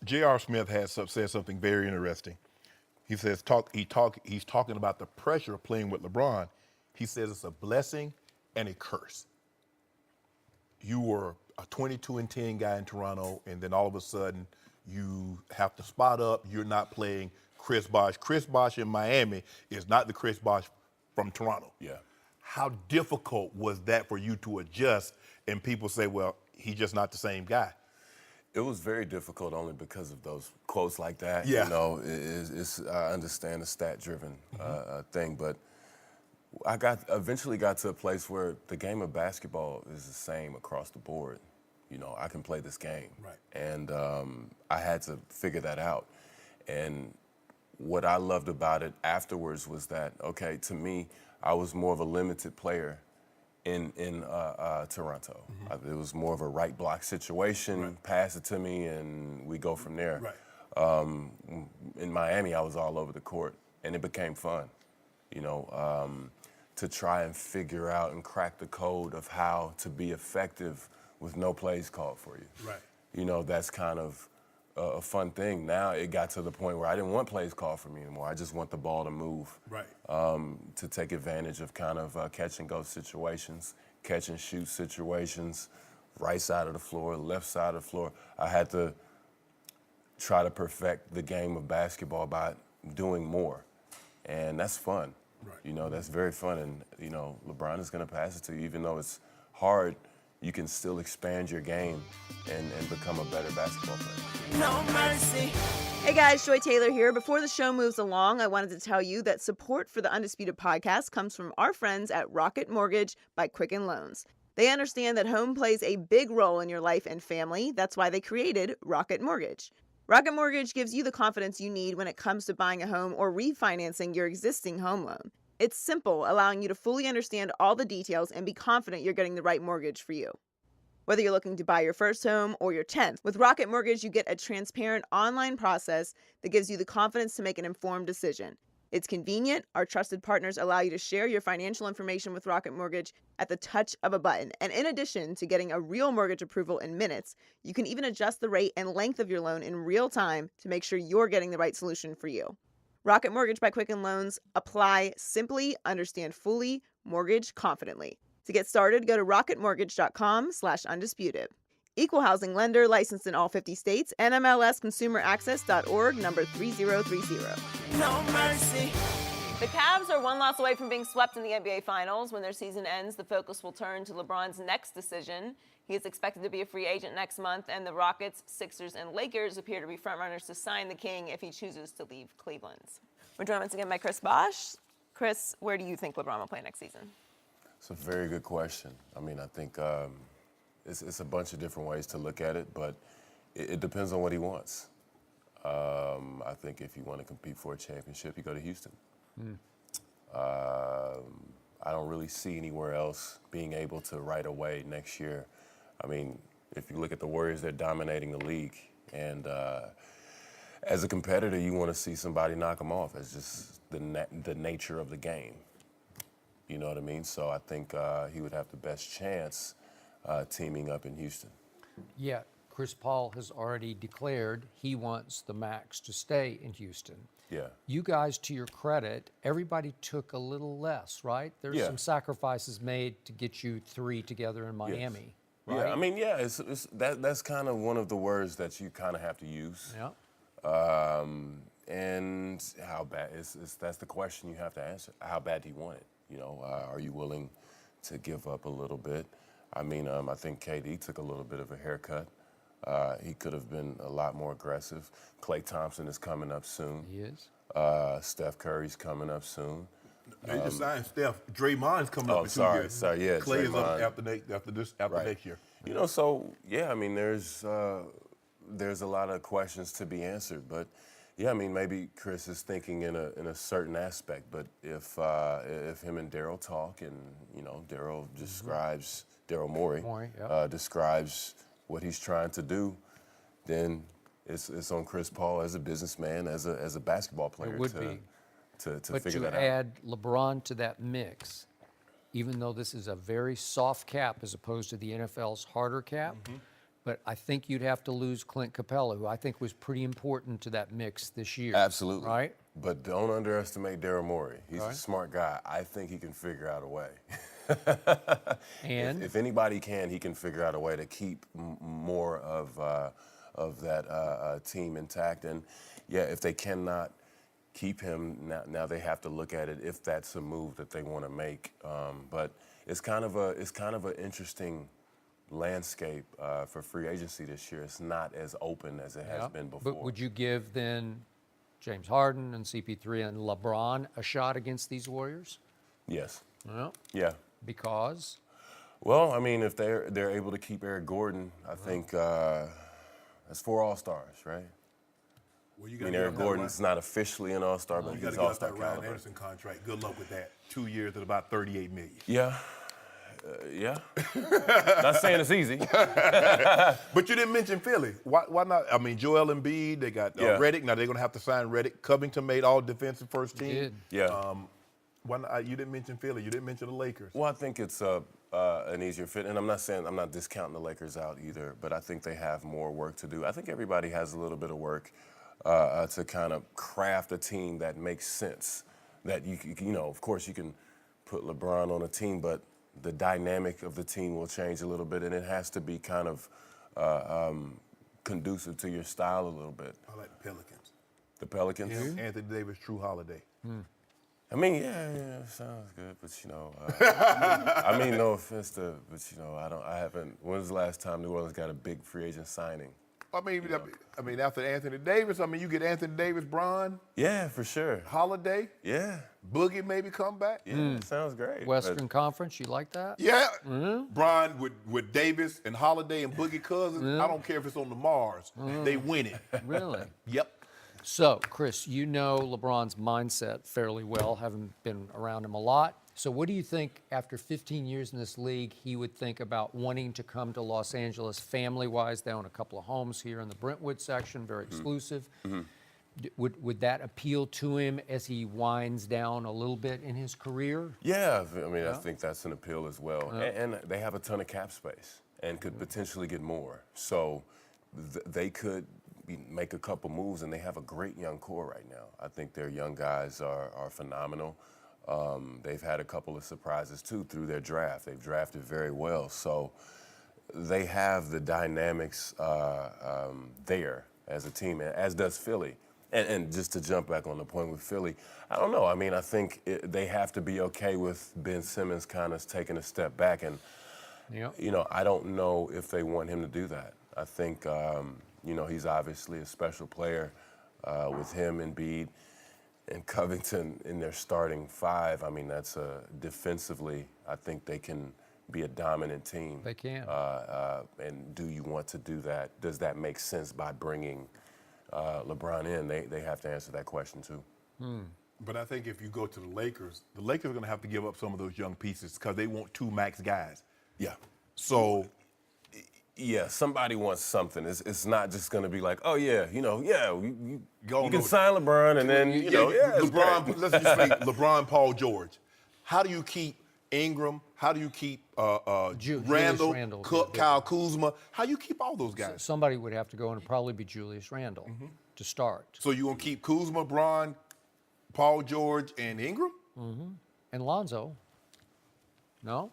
J.R. Smith has said something very interesting. He says he's talking about the pressure of playing with LeBron. He says it's a blessing and a curse. You were a 22-10 guy in Toronto, and then all of a sudden you have to spot up. You're not playing Chris Bosh. Chris Bosh in Miami is not the Chris Bosh from Toronto. Yeah. How difficult was that for you to adjust? And people say, well, he's just not the same guy. It was very difficult only because of those quotes like that. Yeah. You know, I understand the stat-driven thing, but I eventually got to a place where the game of basketball is the same across the board. You know, I can play this game. Right. And I had to figure that out. And what I loved about it afterwards was that, okay, to me, I was more of a limited player in Toronto. It was more of a right block situation, pass it to me, and we go from there. Right. In Miami, I was all over the court, and it became fun, you know, to try and figure out and crack the code of how to be effective with no plays called for you. Right. You know, that's kind of a fun thing. Now it got to the point where I didn't want plays called for me anymore. I just want the ball to move. Right. To take advantage of kind of catch and go situations, catch and shoot situations, right side of the floor, left side of the floor. I had to try to perfect the game of basketball by doing more. And that's fun. Right. You know, that's very fun. And, you know, LeBron is going to pass it to you. Even though it's hard, you can still expand your game and become a better basketball player. No mercy. Hey guys, Joy Taylor here. Before the show moves along, I wanted to tell you that support for the Undisputed podcast comes from our friends at Rocket Mortgage by Quicken Loans. They understand that home plays a big role in your life and family. That's why they created Rocket Mortgage. Rocket Mortgage gives you the confidence you need when it comes to buying a home or refinancing your existing home loan. It's simple, allowing you to fully understand all the details and be confident you're getting the right mortgage for you. Whether you're looking to buy your first home or your 10th, with Rocket Mortgage, you get a transparent online process that gives you the confidence to make an informed decision. It's convenient. Our trusted partners allow you to share your financial information with Rocket Mortgage at the touch of a button. And in addition to getting a real mortgage approval in minutes, you can even adjust the rate and length of your loan in real time to make sure you're getting the right solution for you. Rocket Mortgage by Quicken Loans. Apply simply, understand fully, mortgage confidently. To get started, go to rocketmortgage.com/undisputed. Equal housing lender, licensed in all 50 states. NMLSconsumeraccess.org, number 3030. No mercy. The Cavs are one loss away from being swept in the NBA Finals. When their season ends, the focus will turn to LeBron's next decision. He is expected to be a free agent next month, and the Rockets, Sixers, and Lakers appear to be frontrunners to sign the King if he chooses to leave Cleveland. We're joined once again by Chris Bosh. Chris, where do you think LeBron will play next season? It's a very good question. I mean, I think it's a bunch of different ways to look at it, but it depends on what he wants. I think if you want to compete for a championship, you go to Houston. I don't really see anywhere else being able to right away next year. I mean, if you look at the Warriors, they're dominating the league. And as a competitor, you want to see somebody knock them off. It's just the nature of the game. You know what I mean? So I think he would have the best chance teaming up in Houston. Yeah, Chris Paul has already declared he wants the Max to stay in Houston. Yeah. You guys, to your credit, everybody took a little less, right? There's some sacrifices made to get you three together in Miami. Yes. Right? Yeah, I mean, yeah, that's kind of one of the words that you kind of have to use. Yeah. And how bad that's the question you have to answer. How bad do you want it? You know, are you willing to give up a little bit? I mean, I think KD took a little bit of a haircut. He could have been a lot more aggressive. Klay Thompson is coming up soon. He is. Steph Curry's coming up soon. They just signed Steph. Draymond's coming up in 2 years. Sorry, yeah. Clay is up Draymond. after next year. You know, so yeah, I mean, there's a lot of questions to be answered, but yeah, I mean, maybe Chris is thinking in a certain aspect, but if him and Daryl talk, and you know, Daryl describes Daryl Morey, describes what he's trying to do, then it's on Chris Paul as a businessman, as a basketball player It would to be. figure But that to out. add LeBron to that mix, even though this is a very soft cap as opposed to the NFL's harder cap, but I think you'd have to lose Clint Capella, who I think was pretty important to that mix this year. Absolutely. Right? But don't underestimate Daryl Morey. He's a smart guy. I think he can figure out a way. And if anybody can, he can figure out a way to keep more of that team intact. And yeah, if they cannot keep him, now they have to look at it if that's a move that they want to make. But it's kind of an interesting landscape for free agency this year. It's not as open as it has been before. But would you give then James Harden and CP3 and LeBron a shot against these Warriors? Yes. Well, Yeah. because? Well, I mean, if they're able to keep Eric Gordon, I think that's 4 All-Stars, right? Well, you I mean, Eric Gordon's not officially an All-Star, but You got he's to get up All-Star that Ryan caliber. Anderson contract. Good luck with that. 2 years at about $38 million. Yeah. Yeah. Not saying it's easy. But you didn't mention Philly. Why not? I mean, Joel Embiid, they got Redick. Now they're going to have to sign Redick. Covington made all defensive first team. Did. Yeah. Why not? You didn't mention Philly. You didn't mention the Lakers. Well, I think it's an easier fit, and I'm not discounting the Lakers out either, but I think they have more work to do. I think everybody has a little bit of work to kind of craft a team that makes sense. That you know, of course, you can put LeBron on a team, but the dynamic of the team will change a little bit, and it has to be kind of conducive to your style a little bit. I like the Pelicans. The Pelicans? Anthony Davis, True Holiday. I mean, yeah, sounds good, but you know, I mean, no offense to, but you know, I haven't. When's the last time New Orleans got a big free agent signing? I mean, after Anthony Davis, I mean, you get Anthony Davis, Bron, Yeah, for sure. Holiday, Yeah, Boogie maybe come back. yeah, sounds great. Western Conference, you like that? Yeah, Bron with Davis and Holiday and Boogie Cousins. I don't care if it's on the Mars. They win it. Really? Yep. So, Chris, you know LeBron's mindset fairly well, having been around him a lot. So what do you think, after 15 years in this league, he would think about wanting to come to Los Angeles family-wise? They own a couple of homes here in the Brentwood section, very exclusive. Would that appeal to him as he winds down a little bit in his career? Yeah, I mean, I think that's an appeal as well. And they have a ton of cap space and could potentially get more. So they could make a couple moves, and they have a great young core right now. I think their young guys are phenomenal. They've had a couple of surprises, too, through their draft. They've drafted very well. So they have the dynamics there as a team, as does Philly. And just to jump back on the point with Philly, I don't know. I mean, I think they have to be okay with Ben Simmons kind of taking a step back. And, you know, I don't know if they want him to do that. I think, you know, he's obviously a special player with him, Embiid, and Covington in their starting five. I mean, that's defensively, I think they can be a dominant team. They can. And do you want to do that? Does that make sense by bringing LeBron in? They have to answer that question, too. But I think if you go to the Lakers are going to have to give up some of those young pieces because they want 2 max guys. Yeah. So, yeah, somebody wants something. It's not just going to be like, oh, yeah, you know, yeah, you can sign LeBron and then, you know, LeBron, let's just say LeBron, Paul George. How do you keep Ingram? How do you keep Randall, Cook, Kyle Kuzma? How do you keep all those guys? Somebody would have to go and it'd probably be Julius Randle to start. So you going to keep Kuzma, Bron, Paul George, and Ingram? And Lonzo. No?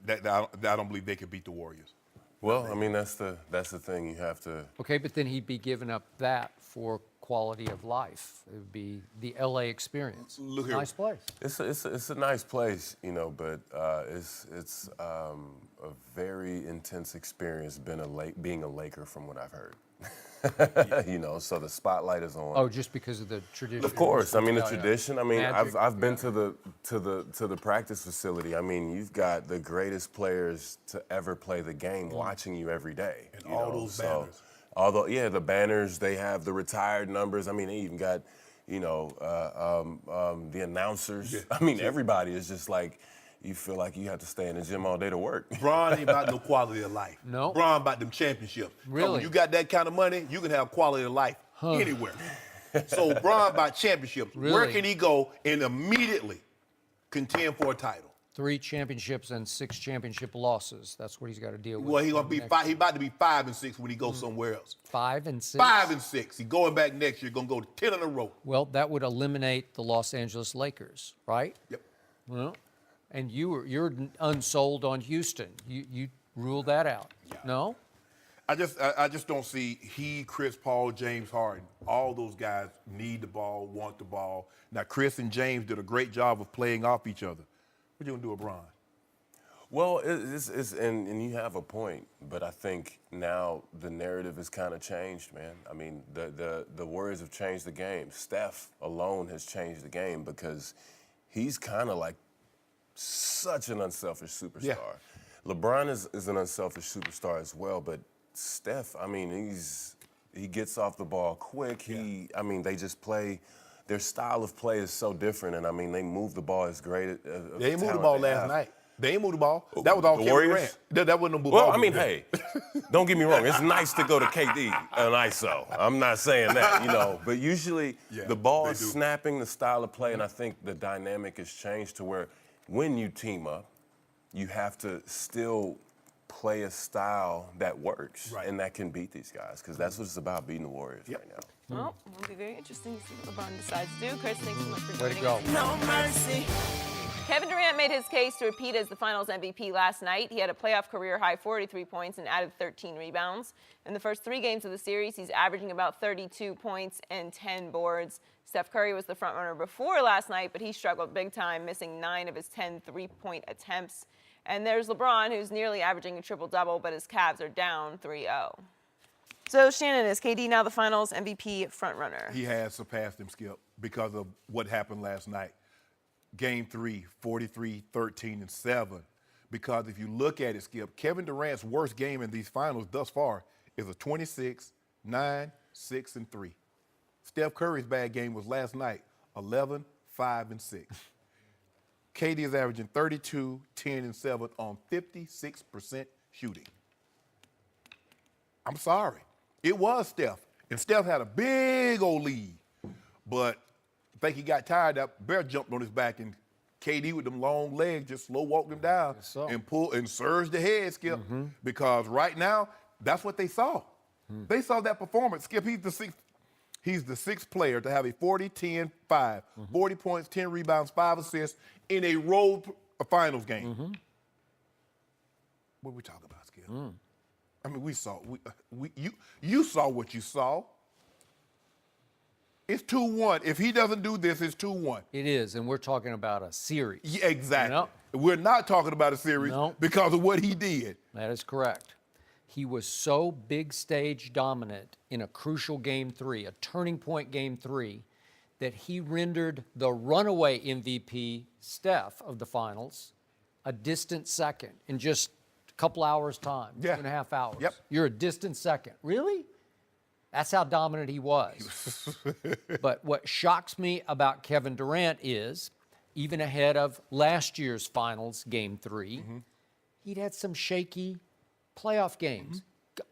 I don't believe they could beat the Warriors. Well, I mean, that's the thing. You have to. Okay, but then he'd be giving up that for quality of life. It would be the L.A. experience. Look here. Nice place. It's a nice place, you know, but it's a very intense experience being a Laker from what I've heard. You know, so the spotlight is on. Oh, just because of the tradition. Of course, I mean the Yeah, tradition. I mean, Magic, I've been to the practice facility. I mean, you've got the greatest players to ever play the game watching you every day. And all those banners. Although, yeah, the banners, they have the retired numbers. I mean, they even got, you know, the announcers. Yeah. I mean, everybody is just like, you feel like you have to stay in the gym all day to work. Bron ain't about no quality of life. No. Bron about them championships. Really? So when you got that kind of money, you can have quality of life anywhere. So Bron about championships. Really? Where can he go and immediately contend for a title? 3 championships and 6 championship losses. That's what he's got to deal with. Well, he gonna be he about to be 5 and 6 when he goes somewhere else. 5 and 6. 5 and 6. He going back next year, gonna go to 10 in a row. Well, that would eliminate the Los Angeles Lakers, right? Yep. Well, and you're unsold on Houston. You ruled that out. Yeah. No? I just don't see Chris Paul, James Harden. All those guys need the ball, want the ball. Now Chris and James did a great job of playing off each other. What you gonna do with Bron? Well, and you have a point, but I think now the narrative has kind of changed, man. I mean, the Warriors have changed the game. Steph alone has changed the game because he's kind of like such an unselfish superstar. Yeah. LeBron is an unselfish superstar as well, but Steph, I mean, he gets off the ball quick. I mean, they just play. Their style of play is so different, and I mean, they move the ball as great. They ain't moved the ball last night. They ain't moved the ball. That was all The Kevin Warriors? Durant. That wasn't no move. Well, I mean, hey, don't get me wrong. It's nice to go to KD and ISO. I'm not saying that, you know. But usually the ball is snapping, the style of play, and I think the dynamic has changed to where when you team up, you have to still play a style that works and that can beat these guys because that's what it's about, beating the Warriors right now. Well, it'll be very interesting to see what LeBron decides to do. Chris, thanks so much for Way to joining go. us. No mercy. Kevin Durant made his case to repeat as the Finals MVP last night. He had a playoff career-high 43 points and added 13 rebounds. In the first 3 games of the series, he's averaging about 32 points and 10 boards. Steph Curry was the frontrunner before last night, but he struggled big time, missing 9 of his 10 three-point attempts. And there's LeBron, who's nearly averaging a triple-double, but his Cavs are down 3-0. So, Shannon, is KD now the Finals MVP frontrunner? He has surpassed him, Skip, because of what happened last night. Game 3, 43, 13, and 7. Because if you look at it, Skip, Kevin Durant's worst game in these finals thus far is a 26, 9, 6, and 3. Steph Curry's bad game was last night, 11, 5, and 6. KD is averaging 32, 10, and 7 on 56% shooting. I'm sorry. It was Steph. And Steph had a big old lead. But I think he got tired. That bear jumped on his back, and KD with them long legs just slow walked him down and pulled and surged ahead, Skip. Because right now, that's what they saw. They saw that performance. Skip, he's the sixth player to have a 40-10-5, 40 points, 10 rebounds, 5 assists in a road finals game. What are we talking about, Skip? I mean, you saw what you saw. It's 2-1. If he doesn't do this, it's 2-1. It is, and we're talking about a series. Yeah, exactly. You know? We're not talking about a series because of what he did. That is correct. He was so big stage dominant in a crucial Game 3, a turning point Game 3, that he rendered the runaway MVP, Steph, of the finals, a distant second in just a couple hours' time, 2.5 hours. Yep. You're a distant second. Really? That's how dominant he was. But what shocks me about Kevin Durant is, even ahead of last year's finals, Game 3, he'd had some shaky playoff games.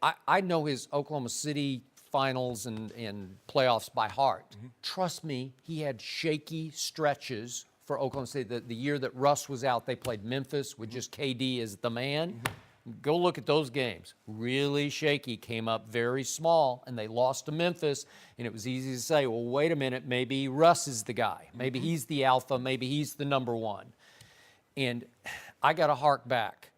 I know his Oklahoma City finals and playoffs by heart. Trust me, he had shaky stretches for Oklahoma City. The year that Russ was out, they played Memphis with just KD as the man. Go look at those games. Really shaky, came up very small, and they lost to Memphis, and it was easy to say, well, wait a minute, maybe Russ is the guy. Maybe he's the alpha. Maybe he's the number one. And I got to hark back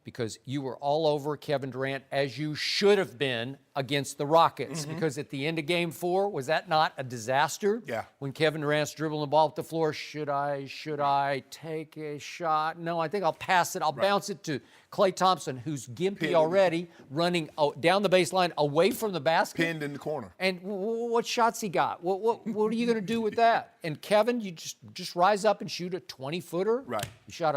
because you were all over Kevin Durant, as you should have been against the Rockets, because at the end of Game 4, was that not a disaster? Yeah. When Kevin Durant's dribbling the ball up the floor, should I take a shot? No, I think I'll pass it. I'll bounce it to Klay Thompson, who's gimpy already, running down the baseline away from the basket. Pinned in the corner. And what shots he got? What are you going to do with that? And Kevin, you just rise up and shoot a 20-footer? Right. You shot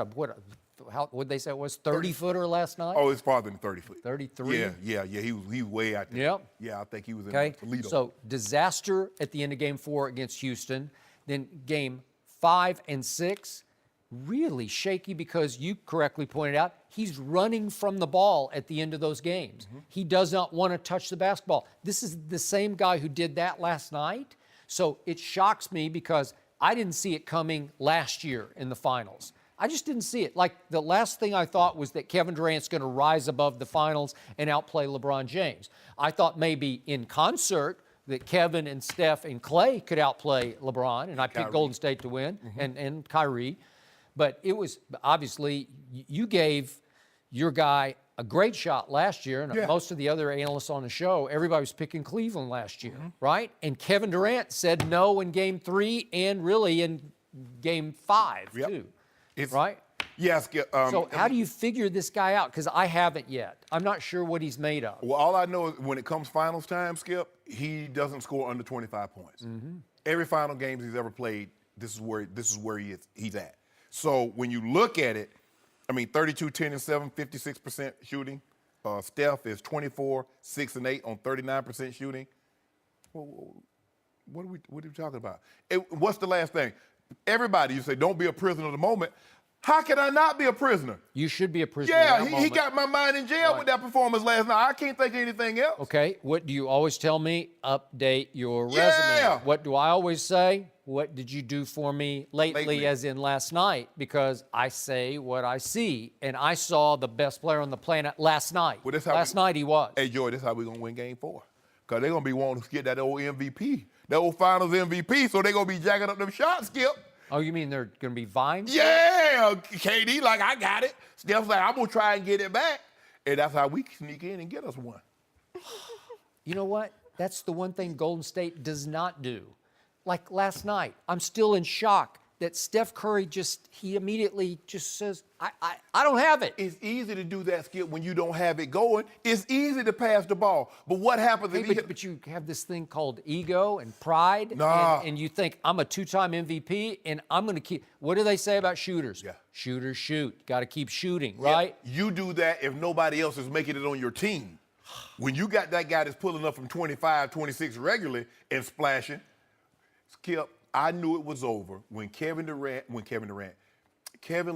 what'd they say it was, 30-footer last night? Oh, it's farther than 30 foot. 33? Yeah. He was way out there. Yep. Yeah, I think he was in Okay, Toledo. so disaster at the end of Game 4 against Houston. Then Game 5 and 6, really shaky because you correctly pointed out he's running from the ball at the end of those games. He does not want to touch the basketball. This is the same guy who did that last night. So it shocks me because I didn't see it coming last year in the finals. I just didn't see it. Like, the last thing I thought was that Kevin Durant's going to rise above the finals and outplay LeBron James. I thought maybe in concert that Kevin and Steph and Klay could outplay LeBron, and I picked Golden State to win, and Kyrie. But it was, obviously, you gave your guy a great shot last year, and most of the other analysts on the show, everybody was picking Cleveland last year, right? And Kevin Durant said no in Game 3 and really in Game 5, too. Right? Yes. So how do you figure this guy out? Because I haven't yet. I'm not sure what he's made of. Well, all I know is when it comes finals time, Skip, he doesn't score under 25 points. Every final games he's ever played, this is where he's at. So when you look at it, I mean, 32, 10, and 7, 56% shooting. Steph is 24, 6, and 8 on 39% shooting. What are we talking about? What's the last thing? Everybody, you say, don't be a prisoner of the moment. How can I not be a prisoner? You should be a prisoner. Yeah, he got my mind in jail with that performance last night. I can't think of anything else. Okay, what do you always tell me? Update your resume. What do I always say? What did you do for me lately, as in last night? Because I say what I see, and I saw the best player on the planet last night. Well, last night he was. Hey, Joy, this is how we're going to win Game 4. Because they're going to be wanting to get that old MVP, that old finals MVP, so they're going to be jacking up them shots, Skip. Oh, you mean they're going to be vines? Yeah, KD, like, I got it. Steph's like, I'm going to try and get it back. And that's how we sneak in and get us one. You know what? That's the one thing Golden State does not do. Like last night, I'm still in shock that Steph Curry he immediately just says, I don't have it. It's easy to do that, Skip, when you don't have it going. It's easy to pass the ball. But what happens if but you have this thing called ego and pride, and you think, I'm a two-time MVP, and I'm going to keep – what do they say about shooters? Yeah. Shooters shoot. Got to keep shooting, right? You do that if nobody else is making it on your team. When you got that guy that's pulling up from 25, 26 regularly and splashing, Skip, I knew it was over when Kevin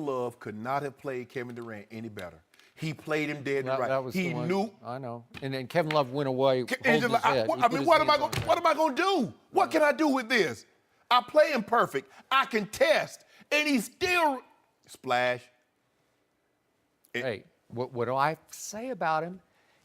Love could not have played Kevin Durant any better. He played him dead and right. That was he knew. I know. And then Kevin Love went away. What am I going to do? What can I do with this? I play him perfect. I can test, and he still splash. Hey, what do I say about him?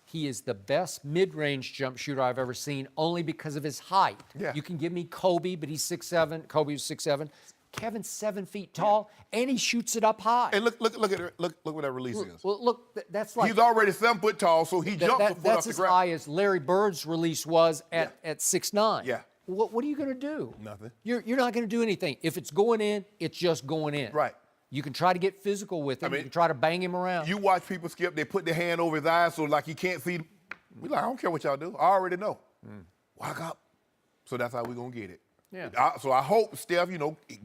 He is the best mid-range jump shooter I've ever seen, only because of his height. Yeah. You can give me Kobe, but he's 6'7". Kobe was 6'7". Kevin's 7 feet tall, and he shoots it up high. And look what that release is. Well, look, that's like He's already 7 foot tall, so he jumps a foot that's off the as ground. high as Larry Bird's release was at 6'9". Yeah. What are you going to do? Nothing. You're not going to do anything. If it's going in, it's just going in. Right. You can try to get physical with him. You can try to bang him around. You watch people skip, they put their hand over his eyes so like he can't see. We like, I don't care what y'all do. I already know. Walk up. So that's how we're going to get it. Yeah. So I hope Steph,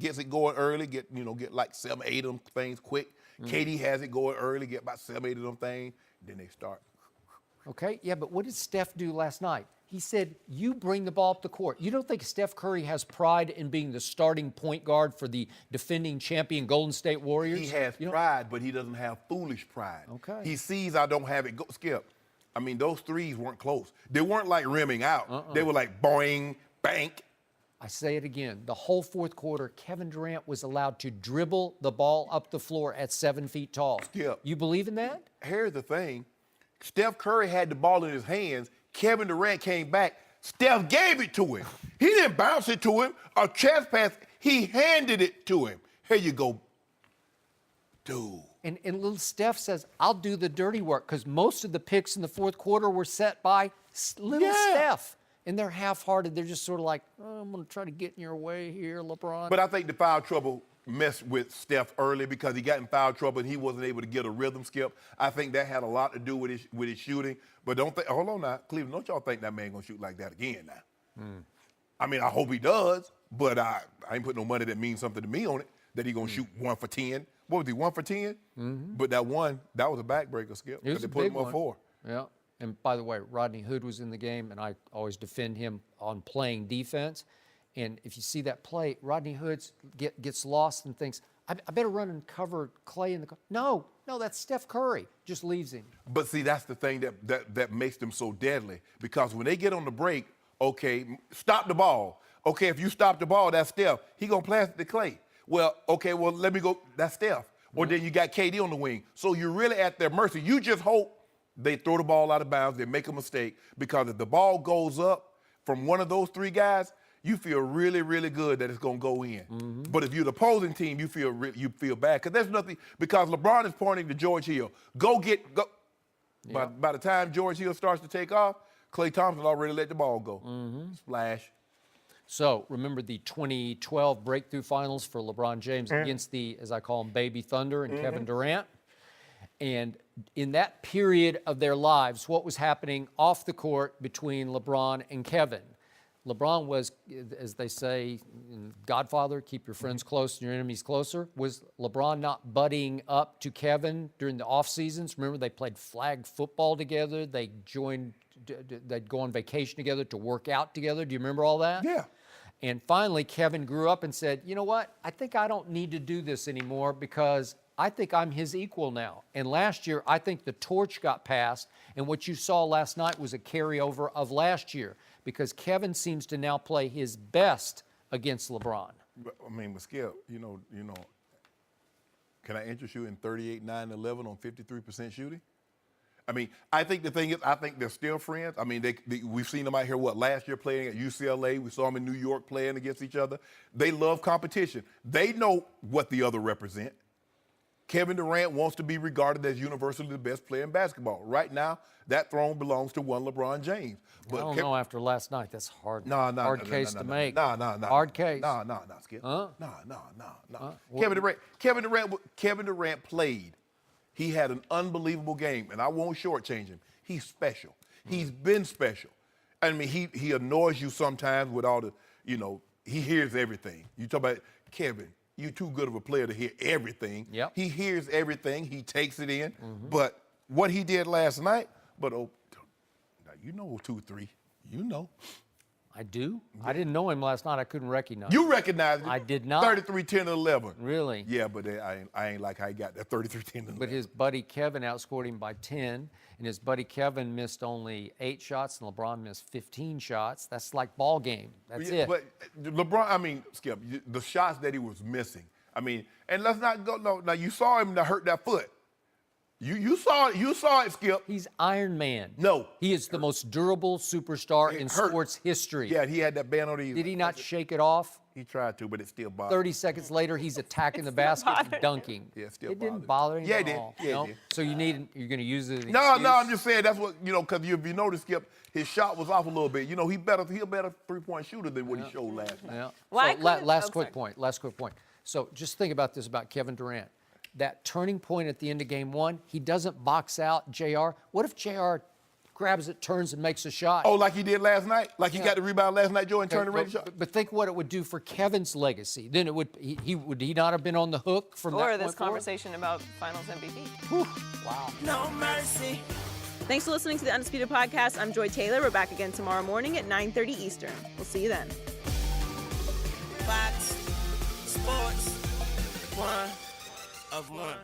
gets it going early, get like 7, 8 of them things quick. KD has it going early, get about 7, 8 of them things, then they start. Okay, yeah, but what did Steph do last night? He said, you bring the ball up the court. You don't think Steph Curry has pride in being the starting point guard for the defending champion Golden State Warriors? He has pride, but he doesn't have foolish pride. Okay. He sees I don't have it. Go, Skip. I mean, those threes weren't close. They weren't like rimming out. They were like boing, bank. I say it again. The whole fourth quarter, Kevin Durant was allowed to dribble the ball up the floor at 7 feet tall. Skip. You believe in that? Here's the thing. Steph Curry had the ball in his hands. Kevin Durant came back. Steph gave it to him. He didn't bounce it to him or chest pass. He handed it to him. Here you go, dude. And little Steph says, I'll do the dirty work, because most of the picks in the fourth quarter were set by little Steph. And they're half-hearted. They're just sort of like, I'm going to try to get in your way here, LeBron. But I think the foul trouble messed with Steph early because he got in foul trouble and he wasn't able to get a rhythm, Skip. I think that had a lot to do with his shooting. But hold on now, Cleveland, don't y'all think that man going to shoot like that again now? I mean, I hope he does, but I ain't putting no money that means something to me on it, that he going to shoot 1 for 10. What was he, 1 for 10? But that was a backbreaker, Skip. It was they a put big him up one. 4. Yeah. And by the way, Rodney Hood was in the game, and I always defend him on playing defense. And if you see that play, Rodney Hood gets lost and thinks, I better run and cover Clay in the – No, that's Steph Curry. Just leaves him. But see, that's the thing that makes them so deadly, because when they get on the break, okay, stop the ball. Okay, if you stop the ball, that's Steph. He going to pass it to Clay. Well, okay, let me go. That's Steph. Or then you got KD on the wing. So you're really at their mercy. You just hope they throw the ball out of bounds, they make a mistake, because if the ball goes up from one of those 3 guys, you feel really, really good that it's going to go in. But if you're the opposing team, you feel bad, because there's nothing, because LeBron is pointing to George Hill. Go. Yeah. By the time George Hill starts to take off, Klay Thompson already let the ball go. Splash. So remember the 2012 breakthrough finals for LeBron James against the, as I call them, Baby Thunder and Kevin Durant. And in that period of their lives, what was happening off the court between LeBron and Kevin? LeBron was, as they say in Godfather, keep your friends close and your enemies closer. Was LeBron not buddying up to Kevin during the off seasons? Remember, they played flag football together. They'd go on vacation together to work out together. Do you remember all that? Yeah. And finally, Kevin grew up and said, you know what? I think I don't need to do this anymore, because I think I'm his equal now. And last year, I think the torch got passed, and what you saw last night was a carryover of last year, because Kevin seems to now play his best against LeBron. I mean, Skip, can I interest you in 38, 9, 11 on 53% shooting? I mean, I think the thing is, I think they're still friends. I mean, we've seen them out here, last year playing at UCLA. We saw them in New York playing against each other. They love competition. They know what the other represent. Kevin Durant wants to be regarded as universally the best player in basketball. Right now, that throne belongs to one LeBron James. But I don't know after last night. That's hard. Hard case to make. No. Hard case. No, Skip. Huh? No. Kevin Durant played. He had an unbelievable game, and I won't shortchange him. He's special. He's been special. I mean, he annoys you sometimes with all the, he hears everything. You talk about Kevin. You're too good of a player to hear everything. Yep. He hears everything. He takes it in. But what he did last night, now 2-3. You know. I do? I didn't know him last night. I couldn't recognize him. You recognized him. I did not. 33, 10, 11. Really? Yeah, but I ain't like how he got that 33, 10, 11. But his buddy Kevin outscored him by 10, and his buddy Kevin missed only 8 shots, and LeBron missed 15 shots. That's like ball game. That's it. But LeBron, Skip, the shots that he was missing. I mean, and let's not go. No, now you saw him to hurt that foot. You saw it, Skip. He's Iron Man. No. He is the most durable superstar in hurt. sports history. Yeah, he had that band on his. Did he not shake it off? He tried to, but it still bothered. 30 seconds later, he's attacking the basket and dunking. Yeah, it still It didn't bothered bother him Yeah, at it did. all. Yeah, it No? did. So you're going to use it as an No, excuse? I'm just saying that's what, because if you notice, Skip, his shot was off a little bit. He a better 3-point shooter than what he showed last night. Yeah. Why So, couldn't- last oh, quick sorry. point. Last quick point. So just think about this about Kevin Durant. That turning point at the end of game 1, he doesn't box out JR. What if JR grabs it, turns, and makes a shot? Oh, like he did last night? Like he got the rebound last night, Joe, and turned the ready shot? But think what it would do for Kevin's legacy. Then it would he not have been on the hook from that Or point this forward? conversation about Finals MVP. Wow. No mercy. Thanks for listening to the Undisputed Podcast. I'm Joy Taylor. We're back again tomorrow morning at 9:30 Eastern. We'll see you then. Fox Sports 1 of 1.